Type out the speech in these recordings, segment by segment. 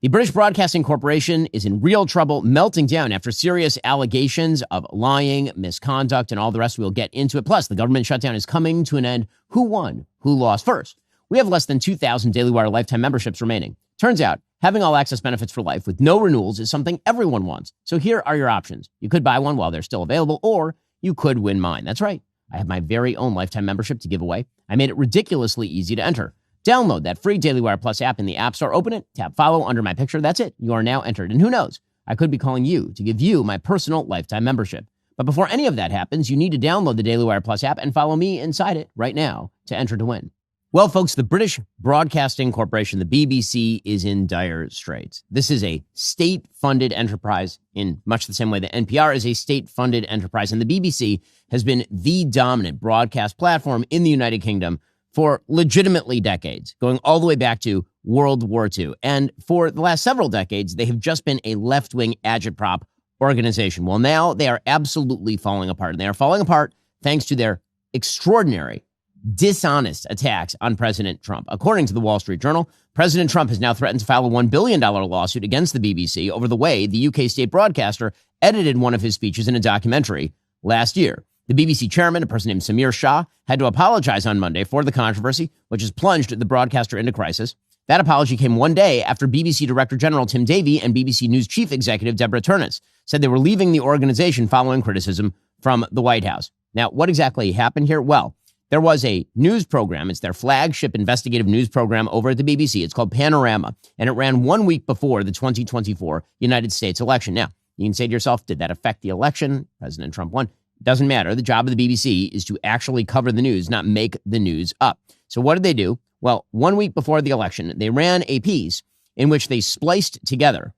The British Broadcasting Corporation is in real trouble, melting down after serious allegations of lying, misconduct, and all the rest. We'll get into it. Plus, the government shutdown is coming to an end. Who won? Who lost? First, we have less than 2,000 Daily Wire lifetime memberships remaining. Turns out, having all access benefits for life with no renewals is something everyone wants. So here are your options. You could buy one while they're still available, or you could win mine. That's right. I have my very own lifetime membership to give away. I made it ridiculously easy to enter. Download that free Daily Wire Plus app in the App Store. Open it, tap follow under my picture. That's it. You are now entered. And who knows? I could be calling you to give you my personal lifetime membership. But before any of that happens, you need to download the Daily Wire Plus app and follow me inside it right now to enter to win. Well, folks, the British Broadcasting Corporation, the BBC, is in dire straits. This is a state-funded enterprise in much the same way that NPR is a state-funded enterprise. And the BBC has been the dominant broadcast platform in the United Kingdom for legitimately decades, going all the way back to World War II. And for the last several decades, they have just been a left-wing agitprop organization. Well, now they are absolutely falling apart. And they are falling apart thanks to their extraordinary, dishonest attacks on President Trump. According to the Wall Street Journal, President Trump has now threatened to file a $1 billion lawsuit against the BBC over the way the UK state broadcaster edited one of his speeches in a documentary last year. The BBC chairman, a person named Samir Shah, had to apologize on Monday for the controversy, which has plunged the broadcaster into crisis. That apology came one day after BBC Director General Tim Davie and BBC News Chief Executive Deborah Turnitz said they were leaving the organization following criticism from the White House. Now, what exactly happened here? Well, there was a news program. It's their flagship investigative news program over at the BBC. It's called Panorama, and it ran 1 week before the 2024 United States election. Now, you can say to yourself, did that affect the election? President Trump won. Doesn't matter. The job of the BBC is to actually cover the news, not make the news up. So what did they do? Well, 1 week before the election, they ran a piece in which they spliced together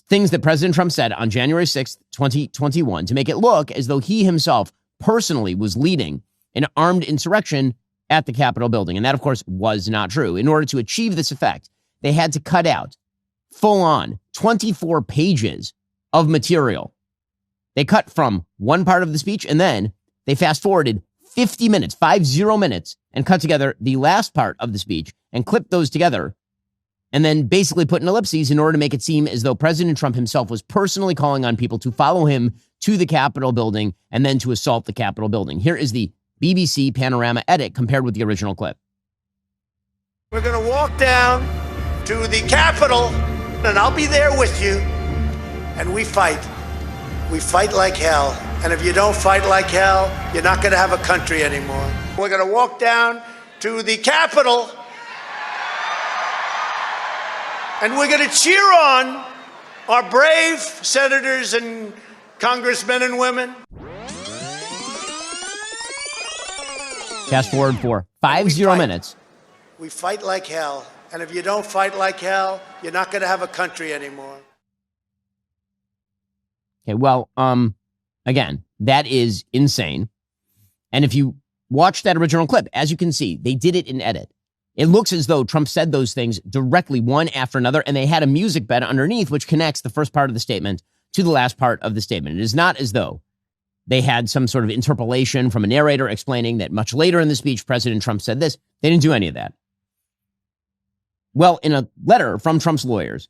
things that President Trump said on January 6th, 2021, to make it look as though he himself personally was leading an armed insurrection at the Capitol building. And that, of course, was not true. In order to achieve this effect, they had to cut out full-on 24 pages of material. They cut from one part of the speech, and then they fast-forwarded 50 minutes, 50 minutes, and cut together the last part of the speech and clipped those together, and then basically put in ellipses in order to make it seem as though President Trump himself was personally calling on people to follow him to the Capitol building and then to assault the Capitol building. Here is the BBC Panorama edit compared with the original clip. We're going to walk down to the Capitol, and I'll be there with you, and we fight. We fight like hell. And if you don't fight like hell, you're not going to have a country anymore. We're going to walk down to the Capitol, and we're going to cheer on our brave senators and congressmen and women. Fast forward for 50 minutes. We fight like hell. And if you don't fight like hell, you're not going to have a country anymore. Okay, well, again, that is insane. And if you watch that original clip, as you can see, they did it in edit. It looks as though Trump said those things directly one after another, and they had a music bed underneath which connects the first part of the statement to the last part of the statement. It is not as though they had some sort of interpolation from a narrator explaining that much later in the speech, President Trump said this. They didn't do any of that. Well, in a letter from Trump's lawyers,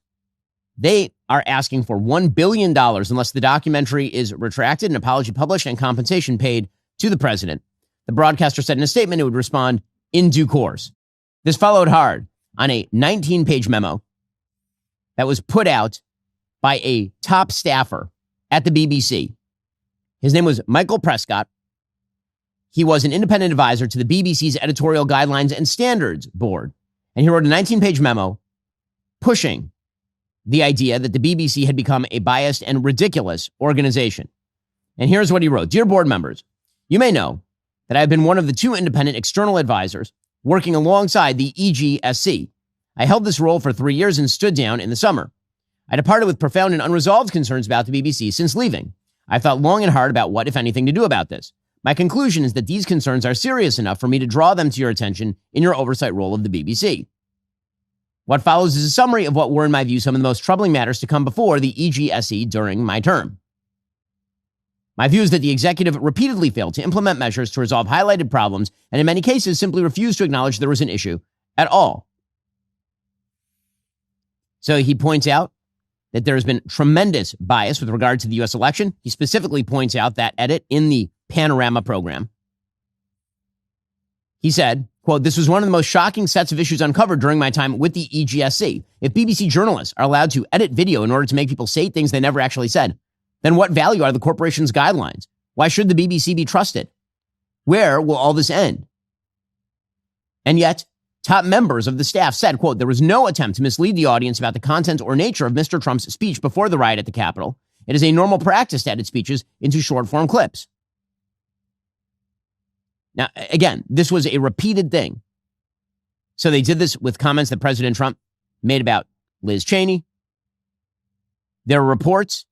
they are asking for $1 billion unless the documentary is retracted, an apology published, and compensation paid to the president. The broadcaster said in a statement it would respond in due course. This followed hard on a 19-page memo that was put out by a top staffer at the BBC. His name was Michael Prescott. He was an independent advisor to the BBC's Editorial Guidelines and Standards Board. And he wrote a 19-page memo pushing the idea that the BBC had become a biased and ridiculous organization. And here's what he wrote. Dear board members, you may know that I've been one of the two independent external advisors working alongside the EGSC. I held this role for 3 years and stood down in the summer. I departed with profound and unresolved concerns about the BBC since leaving. I thought long and hard about what, if anything, to do about this. My conclusion is that these concerns are serious enough for me to draw them to your attention in your oversight role of the BBC. What follows is a summary of what were, in my view, some of the most troubling matters to come before the EGSC during my term. My view is that the executive repeatedly failed to implement measures to resolve highlighted problems and in many cases simply refused to acknowledge there was an issue at all. So he points out that there has been tremendous bias with regard to the U.S. election. He specifically points out that edit in the Panorama program. He said, quote, "This was one of the most shocking sets of issues uncovered during my time with the EGSC. If BBC journalists are allowed to edit video in order to make people say things they never actually said, then what value are the corporation's guidelines? Why should the BBC be trusted? Where will all this end?" And yet, top members of the staff said, quote, "There was no attempt to mislead the audience about the content or nature of Mr. Trump's speech before the riot at the Capitol. It is a normal practice to edit speeches into short-form clips." Now, again, this was a repeated thing. So they did this with comments that President Trump made about Liz Cheney. There are reports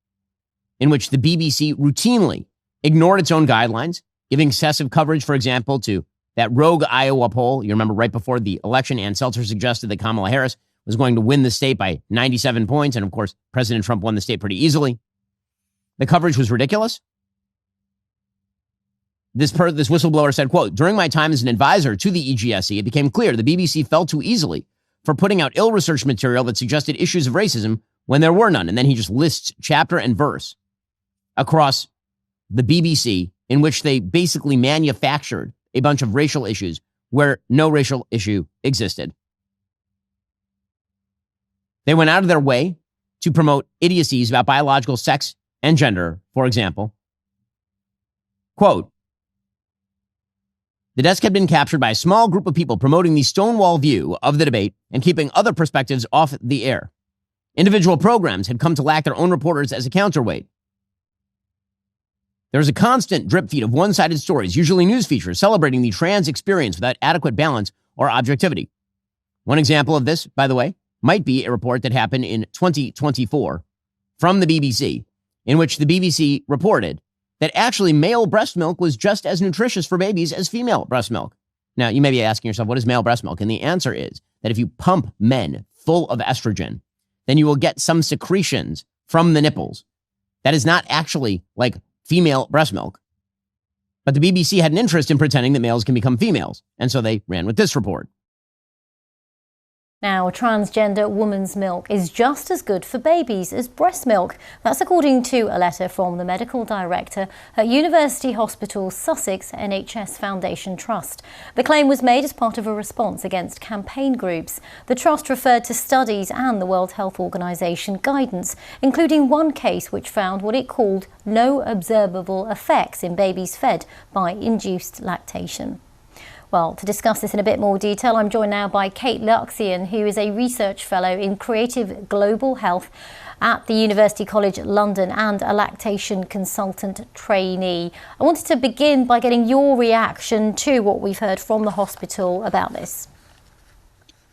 in which the BBC routinely ignored its own guidelines, giving excessive coverage, for example, to that rogue Iowa poll. You remember right before the election, Ann Seltzer suggested that Kamala Harris was going to win the state by 97 points. And of course, President Trump won the state pretty easily. The coverage was ridiculous. This whistleblower said, quote, "During my time as an advisor to the EGSC, it became clear the BBC fell too easily for putting out ill-researched material that suggested issues of racism when there were none." And then he just lists chapter and verse across the BBC in which they basically manufactured a bunch of racial issues where no racial issue existed. They went out of their way to promote idiocies about biological sex and gender, for example. Quote, "The desk had been captured by a small group of people promoting the Stonewall view of the debate and keeping other perspectives off the air. Individual programs had come to lack their own reporters as a counterweight. There was a constant drip feed of one-sided stories, usually news features, celebrating the trans experience without adequate balance or objectivity." One example of this, by the way, might be a report that happened in 2024 from the BBC, in which the BBC reported that actually male breast milk was just as nutritious for babies as female breast milk. Now, you may be asking yourself, what is male breast milk? And the answer is that if you pump men full of estrogen, then you will get some secretions from the nipples. That is not actually like female breast milk. But the BBC had an interest in pretending that males can become females, and so they ran with this report. Now, transgender woman's milk is just as good for babies as breast milk. That's according to a letter from the medical director at University Hospital Sussex NHS Foundation Trust. The claim was made as part of a response against campaign groups. The trust referred to studies and the World Health Organization guidance, including one case which found what it called no observable effects in babies fed by induced lactation. Well, to discuss this in a bit more detail, I'm joined now by Kate Luxian, who is a research fellow in creative global health at the University College London and a lactation consultant trainee. I wanted to begin by getting your reaction to what we've heard from the hospital about this.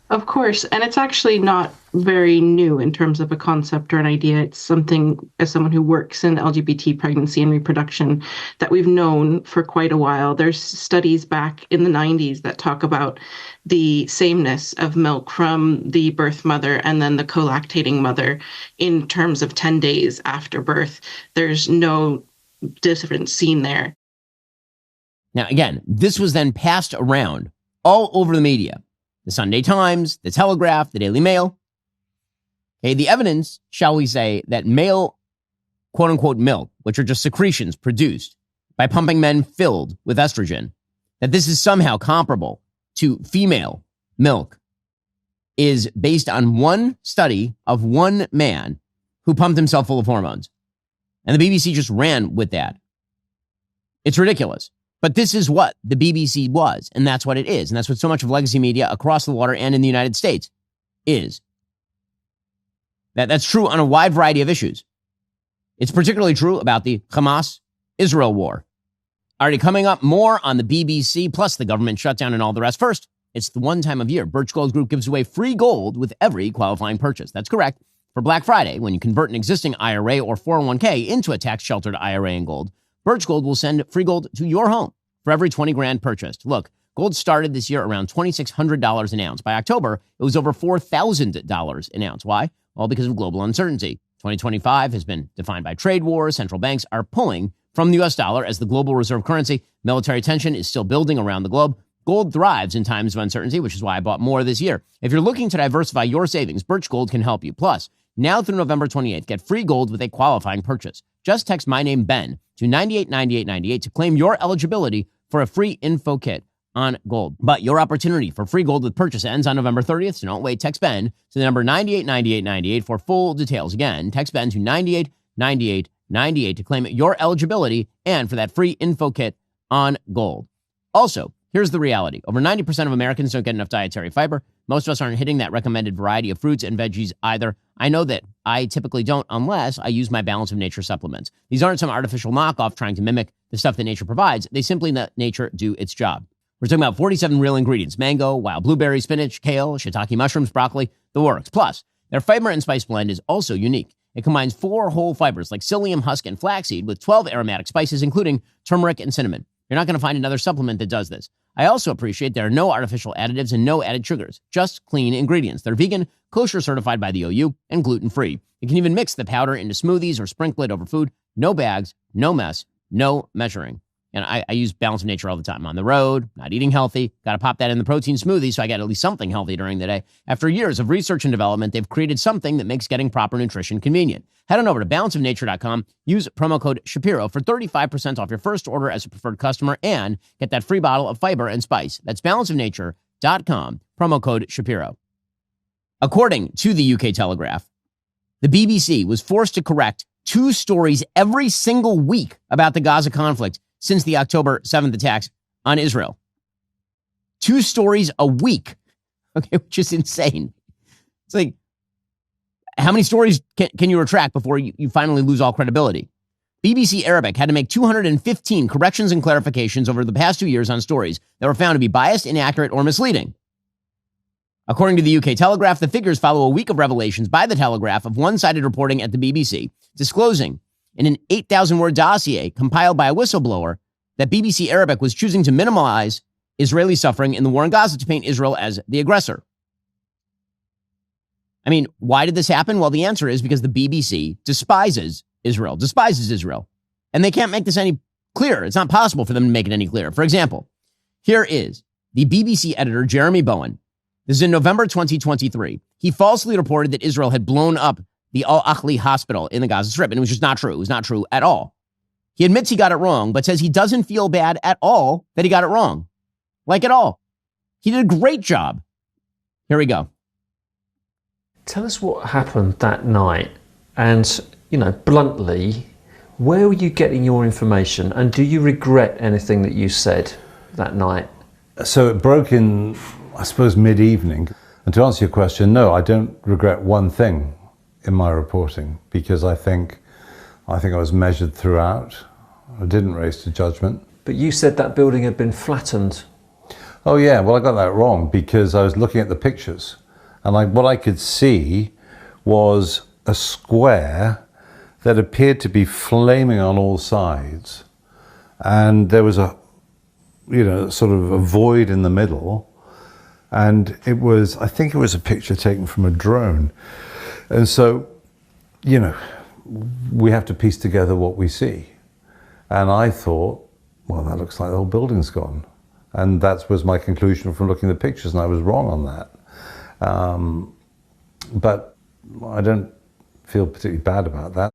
Of course, and it's actually not very new in terms of a concept or an idea. It's something, as someone who works in LGBT pregnancy and reproduction, that we've known for quite a while. There's studies back in the 90s that talk about the sameness of milk from the birth mother and then the co-lactating mother in terms of 10 days after birth. There's no difference seen there. Now, again, this was then passed around all over the media. The Sunday Times, the Telegraph, the Daily Mail. Okay, the evidence, shall we say, that male quote-unquote milk, which are just secretions produced by pumping men filled with estrogen, that this is somehow comparable to female milk, is based on one study of one man who pumped himself full of hormones. And the BBC just ran with that. It's ridiculous. But this is what the BBC was, and that's what it is. And that's what so much of legacy media across the water and in the United States is. That's true on a wide variety of issues. It's particularly true about the Hamas-Israel war. Already coming up, more on the BBC, plus the government shutdown and all the rest. First, it's the one time of year Birch Gold Group gives away free gold with every qualifying purchase. That's correct. For Black Friday, when you convert an existing IRA or 401k into a tax-sheltered IRA in gold, Birch Gold will send free gold to your home for every 20 grand purchased. Look, gold started this year around $2,600 an ounce. By October, it was over $4,000 an ounce. Why? Well, because of global uncertainty. 2025 has been defined by trade wars. Central banks are pulling from the U.S. dollar as the global reserve currency. Military tension is still building around the globe. Gold thrives in times of uncertainty, which is why I bought more this year. If you're looking to diversify your savings, Birch Gold can help you. Plus, now through November 28th, get free gold with a qualifying purchase. Just text my name, Ben, to 989898 to claim your eligibility for a free info kit on gold. But your opportunity for free gold with purchase ends on November 30th, so don't wait. Text Ben to the number 989898 for full details. Again, text Ben to 989898 to claim your eligibility and for that free info kit on gold. Also, here's the reality. Over 90% of Americans don't get enough dietary fiber. Most of us aren't hitting that recommended variety of fruits and veggies either. I know that I typically don't unless I use my Balance of Nature supplements. These aren't some artificial knockoff trying to mimic the stuff that nature provides. They simply let nature do its job. We're talking about 47 real ingredients: mango, wild blueberry, spinach, kale, shiitake mushrooms, broccoli, the works. Plus, their fiber and spice blend is also unique. It combines 4 whole fibers like psyllium, husk, and flaxseed with 12 aromatic spices, including turmeric and cinnamon. You're not going to find another supplement that does this. I also appreciate there are no artificial additives and no added sugars, just clean ingredients. They're vegan, kosher certified by the OU, and gluten-free. You can even mix the powder into smoothies or sprinkle it over food. No bags, no mess, no measuring. And I use Balance of Nature all the time. I'm on the road, not eating healthy. Got to pop that in the protein smoothie so I get at least something healthy during the day. After years of research and development, they've created something that makes getting proper nutrition convenient. Head on over to balanceofnature.com. Use promo code Shapiro for 35% off your first order as a preferred customer and get that free bottle of fiber and spice. That's balanceofnature.com. Promo code Shapiro. According to the UK Telegraph, the BBC was forced to correct 2 stories every single week about the Gaza conflict since the October 7th attacks on Israel. 2 stories a week, okay, which is insane. It's like, how many stories can you retract before you finally lose all credibility? BBC Arabic had to make 215 corrections and clarifications over the past 2 years on stories that were found to be biased, inaccurate, or misleading. According to the UK Telegraph, the figures follow a week of revelations by the Telegraph of one-sided reporting at the BBC, disclosing in an 8,000-word dossier compiled by a whistleblower that BBC Arabic was choosing to minimize Israeli suffering in the war in Gaza to paint Israel as the aggressor. I mean, why did this happen? Well, the answer is because the BBC despises Israel. And they can't make this any clearer. It's not possible for them to make it any clearer. For example, here is the BBC editor, Jeremy Bowen. This is in November 2023. He falsely reported that Israel had blown up the Al-Ahli hospital in the Gaza Strip, and it was just not true. It was not true at all. He admits he got it wrong, but says he doesn't feel bad at all that he got it wrong. Like at all. He did a great job. Here we go. Tell us what happened that night and, bluntly, where were you getting your information and do you regret anything that you said that night? So it broke in, I suppose, mid-evening. And to answer your question, no, I don't regret one thing in my reporting because I think I was measured throughout. I didn't race to judgment. But you said that building had been flattened. Oh yeah, well I got that wrong because I was looking at the pictures and what I could see was a square that appeared to be flaming on all sides. And there was a, sort of a void in the middle. And I think it was a picture taken from a drone. And so, we have to piece together what we see. And I thought, well, that looks like the whole building's gone. And that was my conclusion from looking at the pictures, and I was wrong on that. But I don't feel particularly bad about that.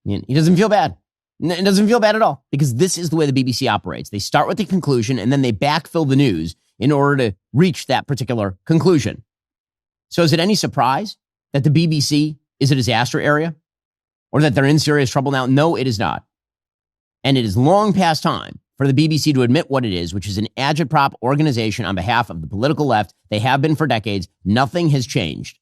He doesn't feel bad. It doesn't feel bad at all, because this is the way the BBC operates. They start with the conclusion, and then they backfill the news in order to reach that particular conclusion. So is it any surprise that the BBC is a disaster area or that they're in serious trouble now? No, it is not. And it is long past time for the BBC to admit what it is, which is an agitprop organization on behalf of the political left. They have been for decades. Nothing has changed.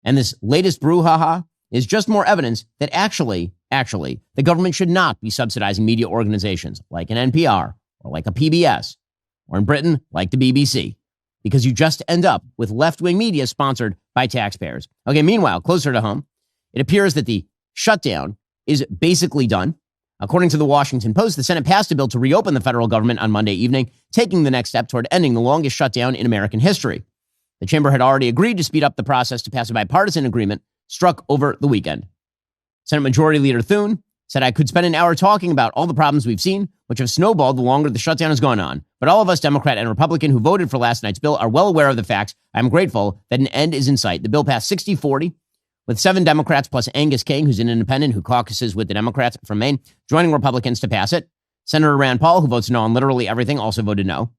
And this latest brouhaha is just more evidence that actually, the government should not be subsidizing media organizations like an NPR or like a PBS or in Britain, like the BBC. Because you just end up with left-wing media sponsored by taxpayers. Okay, meanwhile, closer to home, it appears that the shutdown is basically done. According to the Washington Post, the Senate passed a bill to reopen the federal government on Monday evening, taking the next step toward ending the longest shutdown in American history. The chamber had already agreed to speed up the process to pass a bipartisan agreement struck over the weekend. Senate Majority Leader Thune said I could spend an hour talking about all the problems we've seen, which have snowballed the longer the shutdown has gone on. But all of us, Democrat and Republican, who voted for last night's bill are well aware of the facts. I'm grateful that an end is in sight. The bill passed 60-40, with 7 Democrats plus Angus King, who's an independent who caucuses with the Democrats from Maine, joining Republicans to pass it. Senator Rand Paul, who votes no on literally everything, also voted no.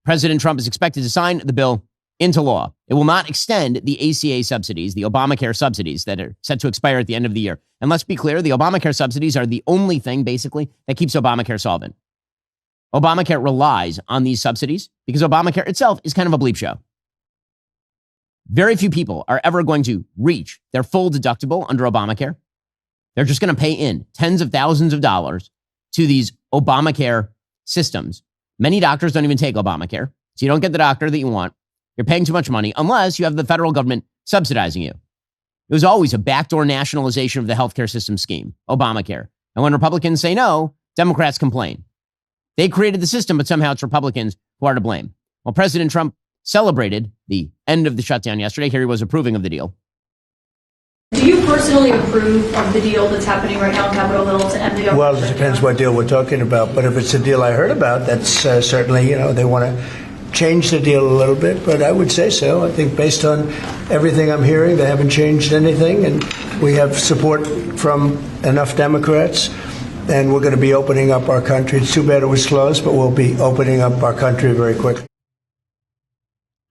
President Trump is expected to sign the bill into law. It will not extend the ACA subsidies, the Obamacare subsidies that are set to expire at the end of the year. And let's be clear, the Obamacare subsidies are the only thing, basically, that keeps Obamacare solvent. Obamacare relies on these subsidies because Obamacare itself is kind of a bleep show. Very few people are ever going to reach their full deductible under Obamacare. They're just going to pay in tens of thousands of dollars to these Obamacare systems. Many doctors don't even take Obamacare, so you don't get the doctor that you want. You're paying too much money unless you have the federal government subsidizing you. It was always a backdoor nationalization of the healthcare system scheme, Obamacare. And when Republicans say no, Democrats complain. They created the system, but somehow it's Republicans who are to blame. Well, President Trump celebrated the end of the shutdown yesterday. Here he was approving of the deal. Do you personally approve of the deal that's happening right now on Capitol Hill to end the government? Well, it depends what deal we're talking about. But if it's a deal I heard about, that's certainly, they want to change the deal a little bit. But I would say so. I think based on everything I'm hearing, they haven't changed anything. And we have support from enough Democrats. And we're going to be opening up our country. It's too bad it was closed, but we'll be opening up our country very quickly.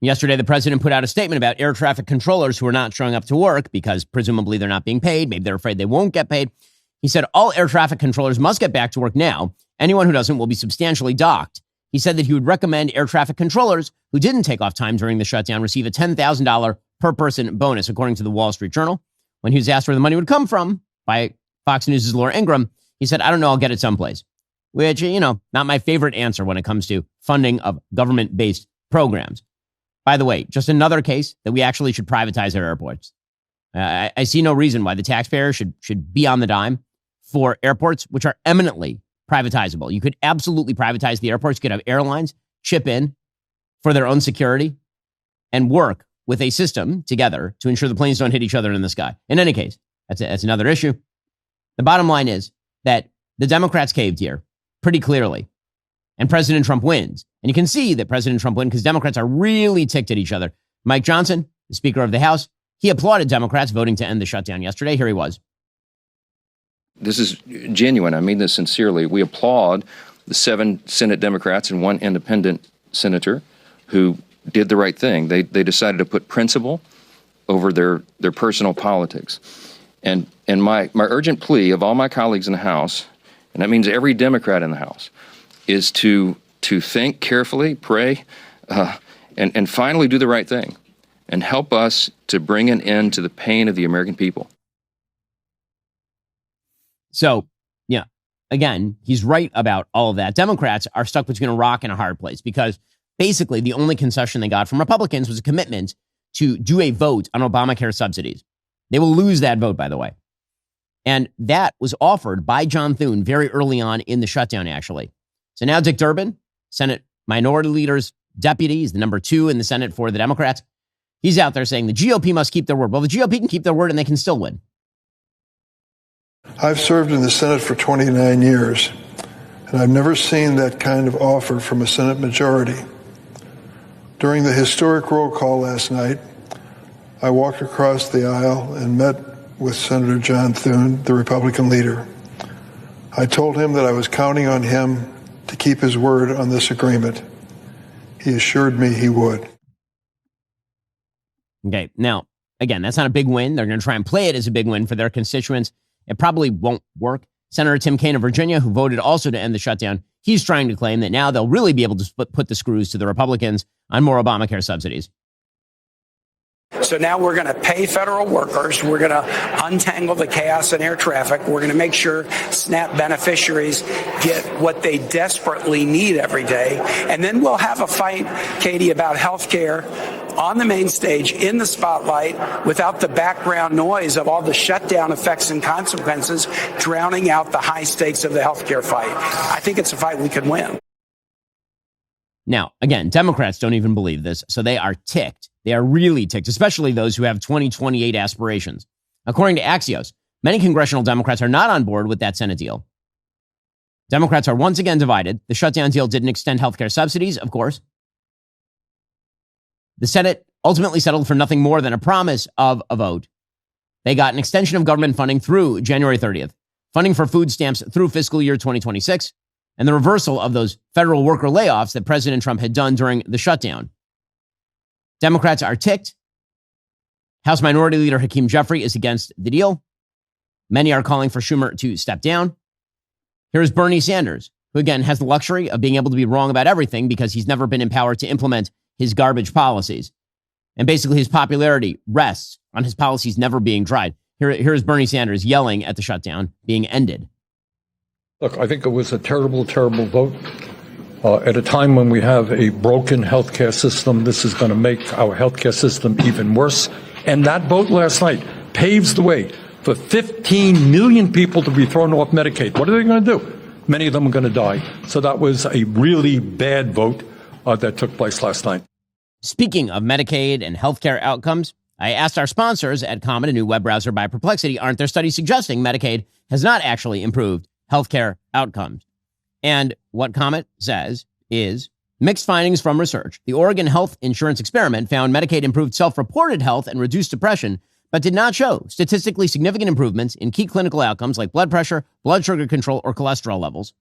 Yesterday, the president put out a statement about air traffic controllers who are not showing up to work because presumably they're not being paid. Maybe they're afraid they won't get paid. He said all air traffic controllers must get back to work now. Anyone who doesn't will be substantially docked. He said that he would recommend air traffic controllers who didn't take off time during the shutdown receive a $10,000 per person bonus, according to the Wall Street Journal. When he was asked where the money would come from by Fox News' Laura Ingraham, he said, I don't know, I'll get it someplace. Which, not my favorite answer when it comes to funding of government-based programs. By the way, just another case that we actually should privatize our airports. I see no reason why the taxpayer should be on the dime for airports, which are eminently privatizable. You could absolutely privatize the airports. You could have airlines chip in for their own security and work with a system together to ensure the planes don't hit each other in the sky. In any case, that's another issue. The bottom line is that the Democrats caved here pretty clearly, and President Trump wins. And you can see that President Trump wins because Democrats are really ticked at each other. Mike Johnson, the Speaker of the House, he applauded Democrats voting to end the shutdown yesterday. Here he was. This is genuine. I mean this sincerely. We applaud the 7 Senate Democrats and 1 independent senator who did the right thing. They decided to put principle over their personal politics. And my urgent plea of all my colleagues in the House, and that means every Democrat in the House, is to think carefully, pray, and finally do the right thing and help us to bring an end to the pain of the American people. So, yeah, again, he's right about all of that. Democrats are stuck between a rock and a hard place because basically the only concession they got from Republicans was a commitment to do a vote on Obamacare subsidies. They will lose that vote, by the way. And that was offered by John Thune very early on in the shutdown, actually. So now Dick Durbin, Senate Minority Leader's deputy, he's the number 2 in the Senate for the Democrats. He's out there saying the GOP must keep their word. Well, the GOP can keep their word and they can still win. I've served in the Senate for 29 years, and I've never seen that kind of offer from a Senate majority. During the historic roll call last night, I walked across the aisle and met with Senator John Thune, the Republican leader. I told him that I was counting on him to keep his word on this agreement. He assured me he would. Okay, now, again, that's not a big win. They're going to try and play it as a big win for their constituents. It probably won't work. Senator Tim Kaine of Virginia, who voted also to end the shutdown, he's trying to claim that now they'll really be able to put the screws to the Republicans on more Obamacare subsidies. So now we're going to pay federal workers. We're going to untangle the chaos in air traffic. We're going to make sure SNAP beneficiaries get what they desperately need every day. And then we'll have a fight, Katie, about health care on the main stage, in the spotlight, without the background noise of all the shutdown effects and consequences drowning out the high stakes of the health care fight. I think it's a fight we could win. Now, again, Democrats don't even believe this, so they are ticked. They are really ticked, especially those who have 2028 aspirations. According to Axios, Many congressional Democrats are not on board with that Senate deal. Democrats are once again divided. The shutdown deal didn't extend healthcare subsidies, of course. The Senate ultimately settled for nothing more than a promise of a vote. They got an extension of government funding through January 30th, funding for food stamps through fiscal year 2026, and the reversal of those federal worker layoffs that President Trump had done during the shutdown. Democrats are ticked. House Minority Leader Hakeem Jeffries is against the deal. Many are calling for Schumer to step down. Here's Bernie Sanders, who again has the luxury of being able to be wrong about everything because he's never been empowered to implement his garbage policies. And basically his popularity rests on his policies never being tried. Here's Bernie Sanders yelling at the shutdown being ended. Look, I think it was a terrible, terrible vote. At a time when we have a broken healthcare system, this is going to make our healthcare system even worse. And that vote last night paves the way for 15 million people to be thrown off Medicaid. What are they going to do? Many of them are going to die. So that was a really bad vote that took place last night. Speaking of Medicaid and healthcare outcomes, I asked our sponsors at Comet, a new web browser by Perplexity, aren't there studies suggesting Medicaid has not actually improved healthcare outcomes? And what Comet says is mixed findings from research. The Oregon Health Insurance Experiment found Medicaid improved self-reported health and reduced depression, but did not show statistically significant improvements in key clinical outcomes like blood pressure, blood sugar control, or cholesterol levels.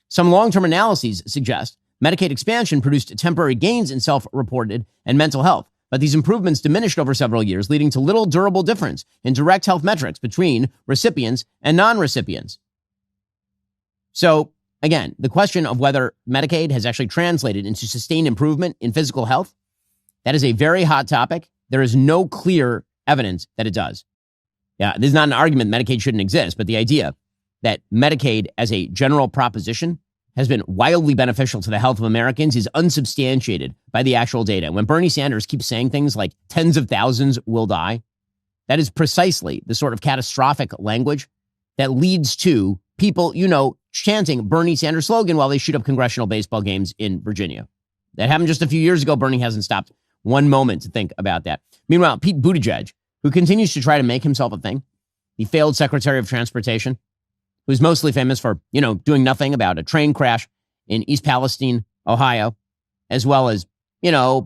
Some long-term analyses suggest Medicaid expansion produced temporary gains in self-reported and mental health, but these improvements diminished over several years, leading to little durable difference in direct health metrics between recipients and non-recipients. So, again, the question of whether Medicaid has actually translated into sustained improvement in physical health, that is a very hot topic. There is no clear evidence that it does. Yeah, this is not an argument Medicaid shouldn't exist, but the idea that Medicaid as a general proposition has been wildly beneficial to the health of Americans is unsubstantiated by the actual data. When Bernie Sanders keeps saying things like tens of thousands will die, that is precisely the sort of catastrophic language that leads to people, chanting Bernie Sanders slogan while they shoot up congressional baseball games in Virginia. That happened just a few years ago. Bernie hasn't stopped one moment to think about that. Meanwhile, Pete Buttigieg, who continues to try to make himself a thing, the failed Secretary of Transportation, who's mostly famous for, doing nothing about a train crash in East Palestine, Ohio, as well as,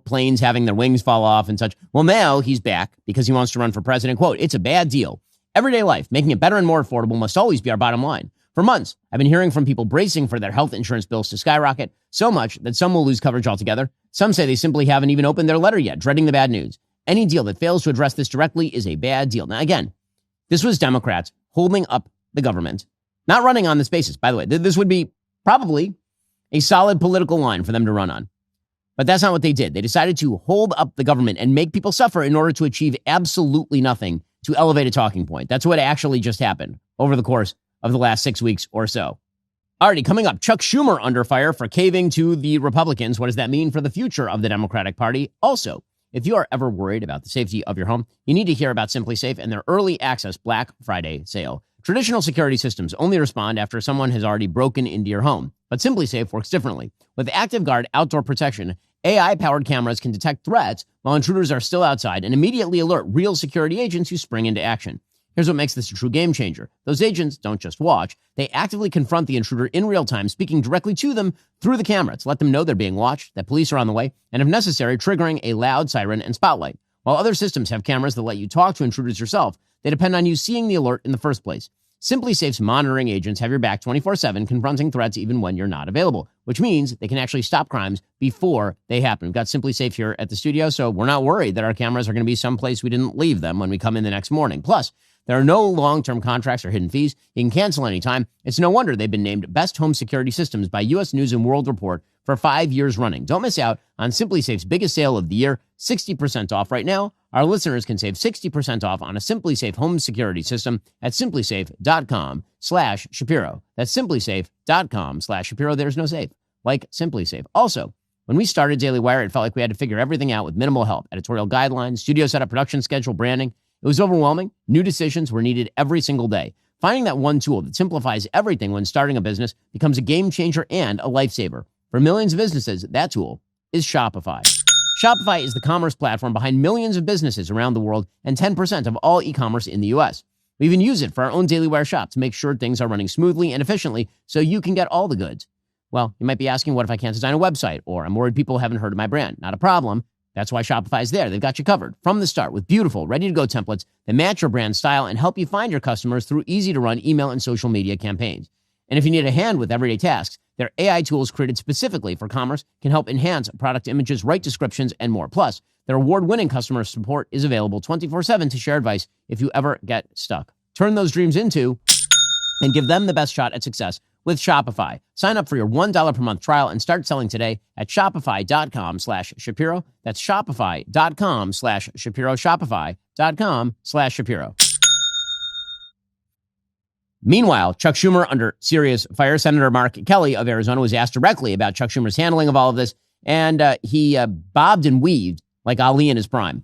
planes having their wings fall off and such. Well, now he's back because he wants to run for president. Quote, "It's a bad deal. Everyday life, making it better and more affordable must always be our bottom line. For months, I've been hearing from people bracing for their health insurance bills to skyrocket so much that some will lose coverage altogether. Some say they simply haven't even opened their letter yet, dreading the bad news. Any deal that fails to address this directly is a bad deal." Now, again, this was Democrats holding up the government, not running on this basis. By the way, this would be probably a solid political line for them to run on. But that's not what they did. They decided to hold up the government and make people suffer in order to achieve absolutely nothing to elevate a talking point. That's what actually just happened over the course of the last 6 weeks or so. Alrighty, coming up, Chuck Schumer under fire for caving to the Republicans. What does that mean for the future of the Democratic Party? Also, if you are ever worried about the safety of your home, you need to hear about Simply Safe and their early access Black Friday sale. Traditional security systems only respond after someone has already broken into your home, but Simply Safe works differently. With ActiveGuard outdoor protection, AI-powered cameras can detect threats while intruders are still outside and immediately alert real security agents who spring into action. Here's what makes this a true game changer. Those agents don't just watch. They actively confront the intruder in real time, speaking directly to them through the camera to let them know they're being watched, that police are on the way, and if necessary, triggering a loud siren and spotlight. While other systems have cameras that let you talk to intruders yourself, they depend on you seeing the alert in the first place. Simply Safe's monitoring agents have your back 24/7, confronting threats even when you're not available, which means they can actually stop crimes before they happen. We've got Simply Safe here at the studio, so we're not worried that our cameras are going to be someplace we didn't leave them when we come in the next morning. Plus, there are no long-term contracts or hidden fees. You can cancel anytime. It's no wonder they've been named Best Home Security Systems by U.S. News & World Report for 5 years running. Don't miss out on Simply Safe's biggest sale of the year, 60% off right now. Our listeners can save 60% off on a Simply Safe home security system at simplysafe.com/Shapiro. That's simplysafe.com/Shapiro. There's no safe like Simply Safe. Also, when we started Daily Wire, it felt like we had to figure everything out with minimal help. Editorial guidelines, studio setup, production schedule, branding. It was overwhelming. New decisions were needed every single day. Finding that one tool that simplifies everything when starting a business becomes a game changer and a lifesaver. For millions of businesses, that tool is Shopify. Shopify is the commerce platform behind millions of businesses around the world and 10% of all e-commerce in the U.S. We even use it for our own daily wear shop to make sure things are running smoothly and efficiently so you can get all the goods. Well, you might be asking, what if I can't design a website? Or I'm worried people haven't heard of my brand. Not a problem. That's why Shopify is there. They've got you covered from the start with beautiful, ready-to-go templates that match your brand style and help you find your customers through easy-to-run email and social media campaigns. And if you need a hand with everyday tasks, their AI tools created specifically for commerce can help enhance product images, write descriptions, and more. Plus, their award-winning customer support is available 24/7 to share advice if you ever get stuck. Turn those dreams into and give them the best shot at success with Shopify. Sign up for your $1 per month trial and start selling today at shopify.com/Shapiro. That's shopify.com/Shapiro. Shopify.com/Shapiro. Meanwhile, Chuck Schumer under serious fire. Senator Mark Kelly of Arizona was asked directly about Chuck Schumer's handling of all of this, and he bobbed and weaved like Ali in his prime.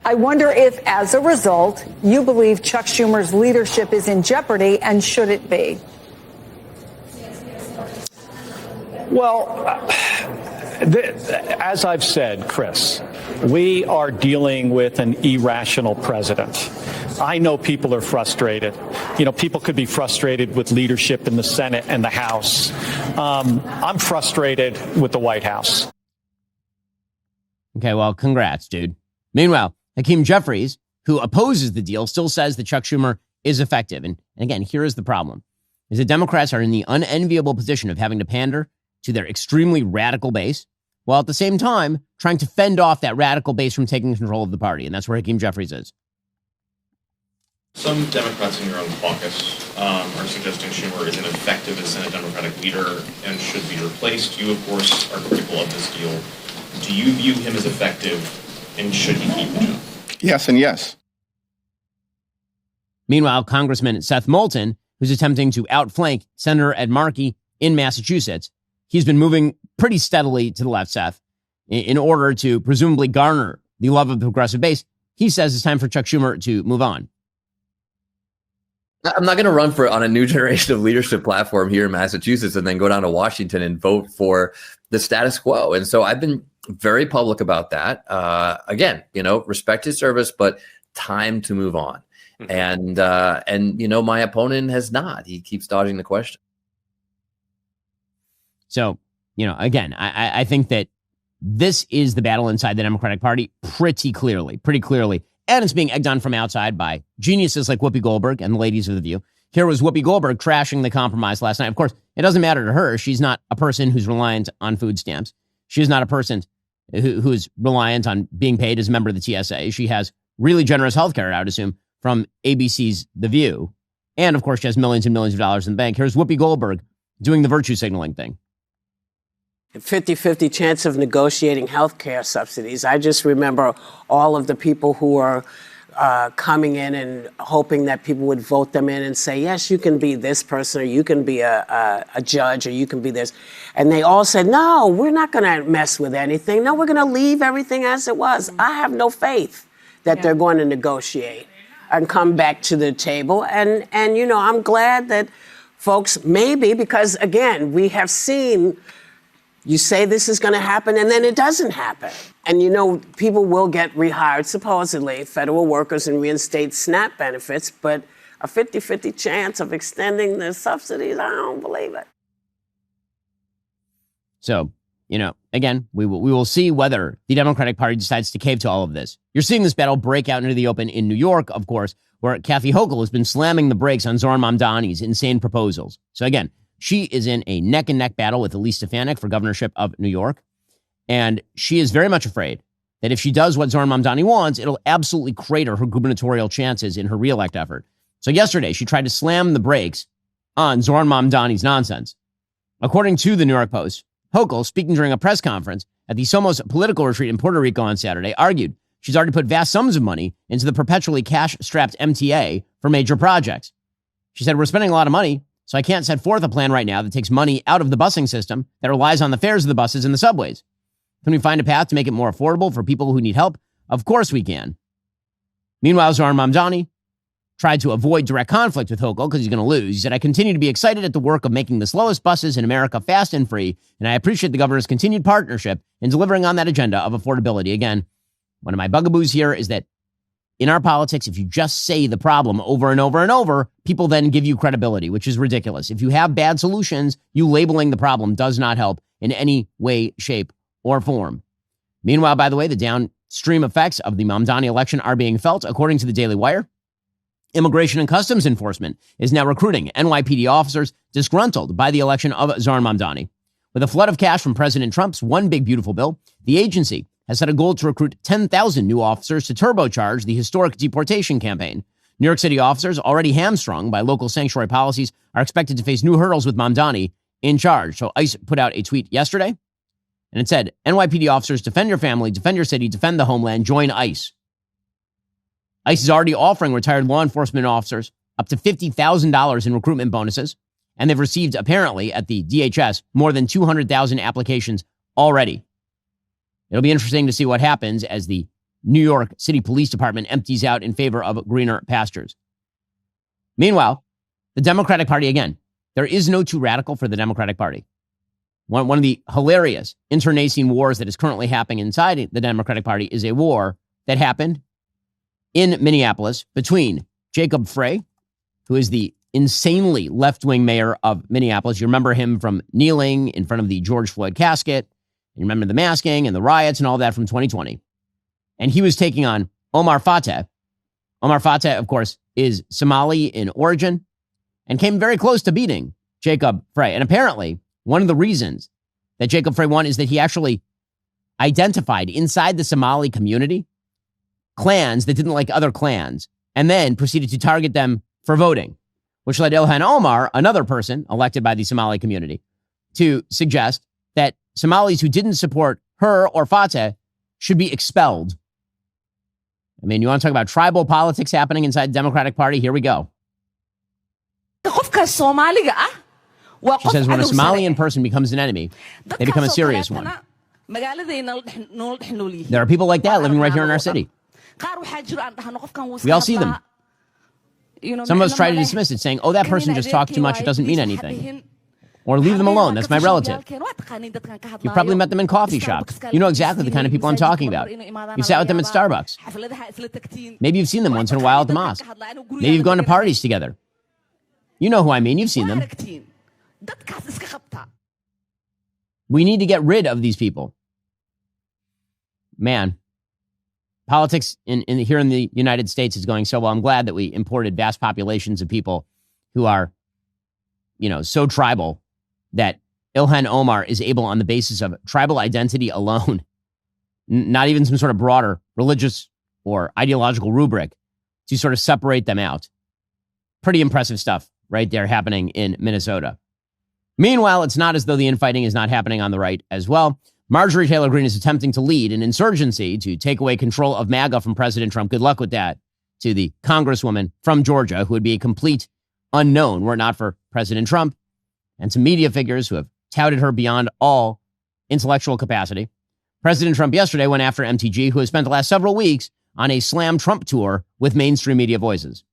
I wonder if, as a result, you believe Chuck Schumer's leadership is in jeopardy, and should it be? Well, as I've said, Chris, we are dealing with an irrational president. I know people are frustrated. You know, people could be frustrated with leadership in the Senate and the House. I'm frustrated with the White House. Okay, well, congrats, dude. Meanwhile, Hakeem Jeffries, who opposes the deal, still says that Chuck Schumer is effective. And again, here is the problem, is that Democrats are in the unenviable position of having to pander to their extremely radical base, while at the same time trying to fend off that radical base from taking control of the party. And that's where Hakeem Jeffries is. Some Democrats in your own caucus are suggesting Schumer is ineffective as Senate Democratic leader and should be replaced. You, of course, are critical of this deal. Do you view him as effective, and should he keep the job? Yes and yes. Meanwhile, Congressman Seth Moulton, who's attempting to outflank Senator Ed Markey in Massachusetts, he's been moving pretty steadily to the left, Seth, in order to presumably garner the love of the progressive base. He says it's time for Chuck Schumer to move on. I'm not going to run on a new generation of leadership platform here in Massachusetts and then go down to Washington and vote for the status quo. And so I've been very public about that. Again, respect his service, but time to move on. And my opponent has not. He keeps dodging the question. So, again, I think that this is the battle inside the Democratic Party pretty clearly. And it's being egged on from outside by geniuses like Whoopi Goldberg and the ladies of The View. Here was Whoopi Goldberg trashing the compromise last night. Of course, it doesn't matter to her. She's not a person who's reliant on food stamps. She's not a person who's reliant on being paid as a member of the TSA. She has really generous health care, I would assume, from ABC's The View. And, of course, she has millions and millions of dollars in the bank. Here's Whoopi Goldberg doing the virtue signaling thing. 50-50 chance of negotiating health care subsidies. I just remember all of the people who are coming in and hoping that people would vote them in and say, yes, you can be this person, or you can be a judge, or you can be this. And they all said, no, we're not going to mess with anything. No, we're going to leave everything as it was. I have no faith that they're going to negotiate and come back to the table. And I'm glad that folks, maybe, because, again, we have seen, you say this is going to happen, and then it doesn't happen. And, people will get rehired, supposedly, federal workers, and reinstate SNAP benefits, but a 50-50 chance of extending the subsidies, I don't believe it. So, again, we will see whether the Democratic Party decides to cave to all of this. You're seeing this battle break out into the open in New York, of course, where Kathy Hochul has been slamming the brakes on Zohran Mamdani's insane proposals. So, again, she is in a neck-and-neck battle with Elise Stefanik for governorship of New York. And she is very much afraid that if she does what Zohran Mamdani wants, it'll absolutely crater her gubernatorial chances in her reelect effort. So yesterday, she tried to slam the brakes on Zohran Mamdani's nonsense. According to the New York Post, Hochul, speaking during a press conference at the Somos political retreat in Puerto Rico on Saturday, argued she's already put vast sums of money into the perpetually cash-strapped MTA for major projects. She said, we're spending a lot of money, so I can't set forth a plan right now that takes money out of the busing system that relies on the fares of the buses and the subways. Can we find a path to make it more affordable for people who need help? Of course we can. Meanwhile, Zohran Mamdani tried to avoid direct conflict with Hochul because he's going to lose. He said, I continue to be excited at the work of making the slowest buses in America fast and free, and I appreciate the governor's continued partnership in delivering on that agenda of affordability. Again, one of my bugaboos here is that in our politics, if you just say the problem over and over and over, people then give you credibility, which is ridiculous. If you have bad solutions, you labeling the problem does not help in any way, shape, or form. Meanwhile, by the way, the downstream effects of the Mamdani election are being felt. According to the Daily Wire, Immigration and Customs Enforcement is now recruiting NYPD officers disgruntled by the election of Zohran Mamdani. With a flood of cash from President Trump's One Big Beautiful Bill, the agency has set a goal to recruit 10,000 new officers to turbocharge the historic deportation campaign. New York City officers, already hamstrung by local sanctuary policies, are expected to face new hurdles with Mamdani in charge. So ICE put out a tweet yesterday, and it said, NYPD officers, defend your family, defend your city, defend the homeland, join ICE. ICE is already offering retired law enforcement officers up to $50,000 in recruitment bonuses, and they've received, apparently, at the DHS, more than 200,000 applications already. It'll be interesting to see what happens as the New York City Police Department empties out in favor of greener pastures. Meanwhile, the Democratic Party, again, there is no too radical for the Democratic Party. One of the hilarious internecine wars that is currently happening inside the Democratic Party is a war that happened in Minneapolis between Jacob Frey, who is the insanely left-wing mayor of Minneapolis. You remember him from kneeling in front of the George Floyd casket. You remember the masking and the riots and all that from 2020. And he was taking on Omar Fateh. Omar Fateh, of course, is Somali in origin and came very close to beating Jacob Frey. And apparently, one of the reasons that Jacob Frey won is that he actually identified inside the Somali community clans that didn't like other clans and then proceeded to target them for voting, which led Ilhan Omar, another person elected by the Somali community, to suggest that Somalis who didn't support her or Fateh should be expelled. I mean, you want to talk about tribal politics happening inside the Democratic Party? Here we go. She says when a Somalian person becomes an enemy, they become a serious one. There are people like that living right here in our city. We all see them. Some of us try to dismiss it, saying, oh, that person just talked too much. It doesn't mean anything. Or leave them alone. That's my relative. You've probably met them in coffee shops. You know exactly the kind of people I'm talking about. You've sat with them at Starbucks. Maybe you've seen them once in a while at the mosque. Maybe you've gone to parties together. You know who I mean. You've seen them. We need to get rid of these people. Man, politics here in the United States is going so well. I'm glad that we imported vast populations of people who are, so tribal that Ilhan Omar is able, on the basis of tribal identity alone, not even some sort of broader religious or ideological rubric, to sort of separate them out. Pretty impressive stuff right there happening in Minnesota. Meanwhile, it's not as though the infighting is not happening on the right as well. Marjorie Taylor Greene is attempting to lead an insurgency to take away control of MAGA from President Trump. Good luck with that to the congresswoman from Georgia, who would be a complete unknown were it not for President Trump, and some media figures who have touted her beyond all intellectual capacity. President Trump yesterday went after MTG, who has spent the last several weeks on a slam Trump tour with mainstream media voices.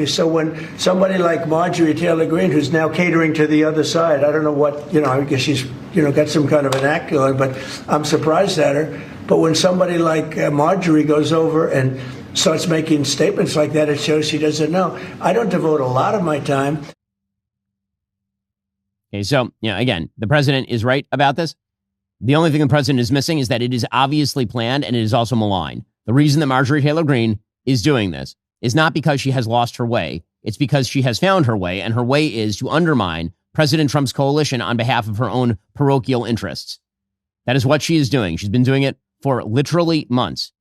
So when somebody like Marjorie Taylor Greene, who's now catering to the other side, I don't know what, I guess she's, got some kind of vernacular, but I'm surprised at her. But when somebody like Marjorie goes over and starts making statements like that, it shows she doesn't know. I don't devote a lot of my time. Okay, so, again, the president is right about this. The only thing the president is missing is that it is obviously planned and it is also malign. The reason that Marjorie Taylor Greene is doing this is not because she has lost her way. It's because she has found her way, and her way is to undermine President Trump's coalition on behalf of her own parochial interests. That is what she is doing. She's been doing it for literally months.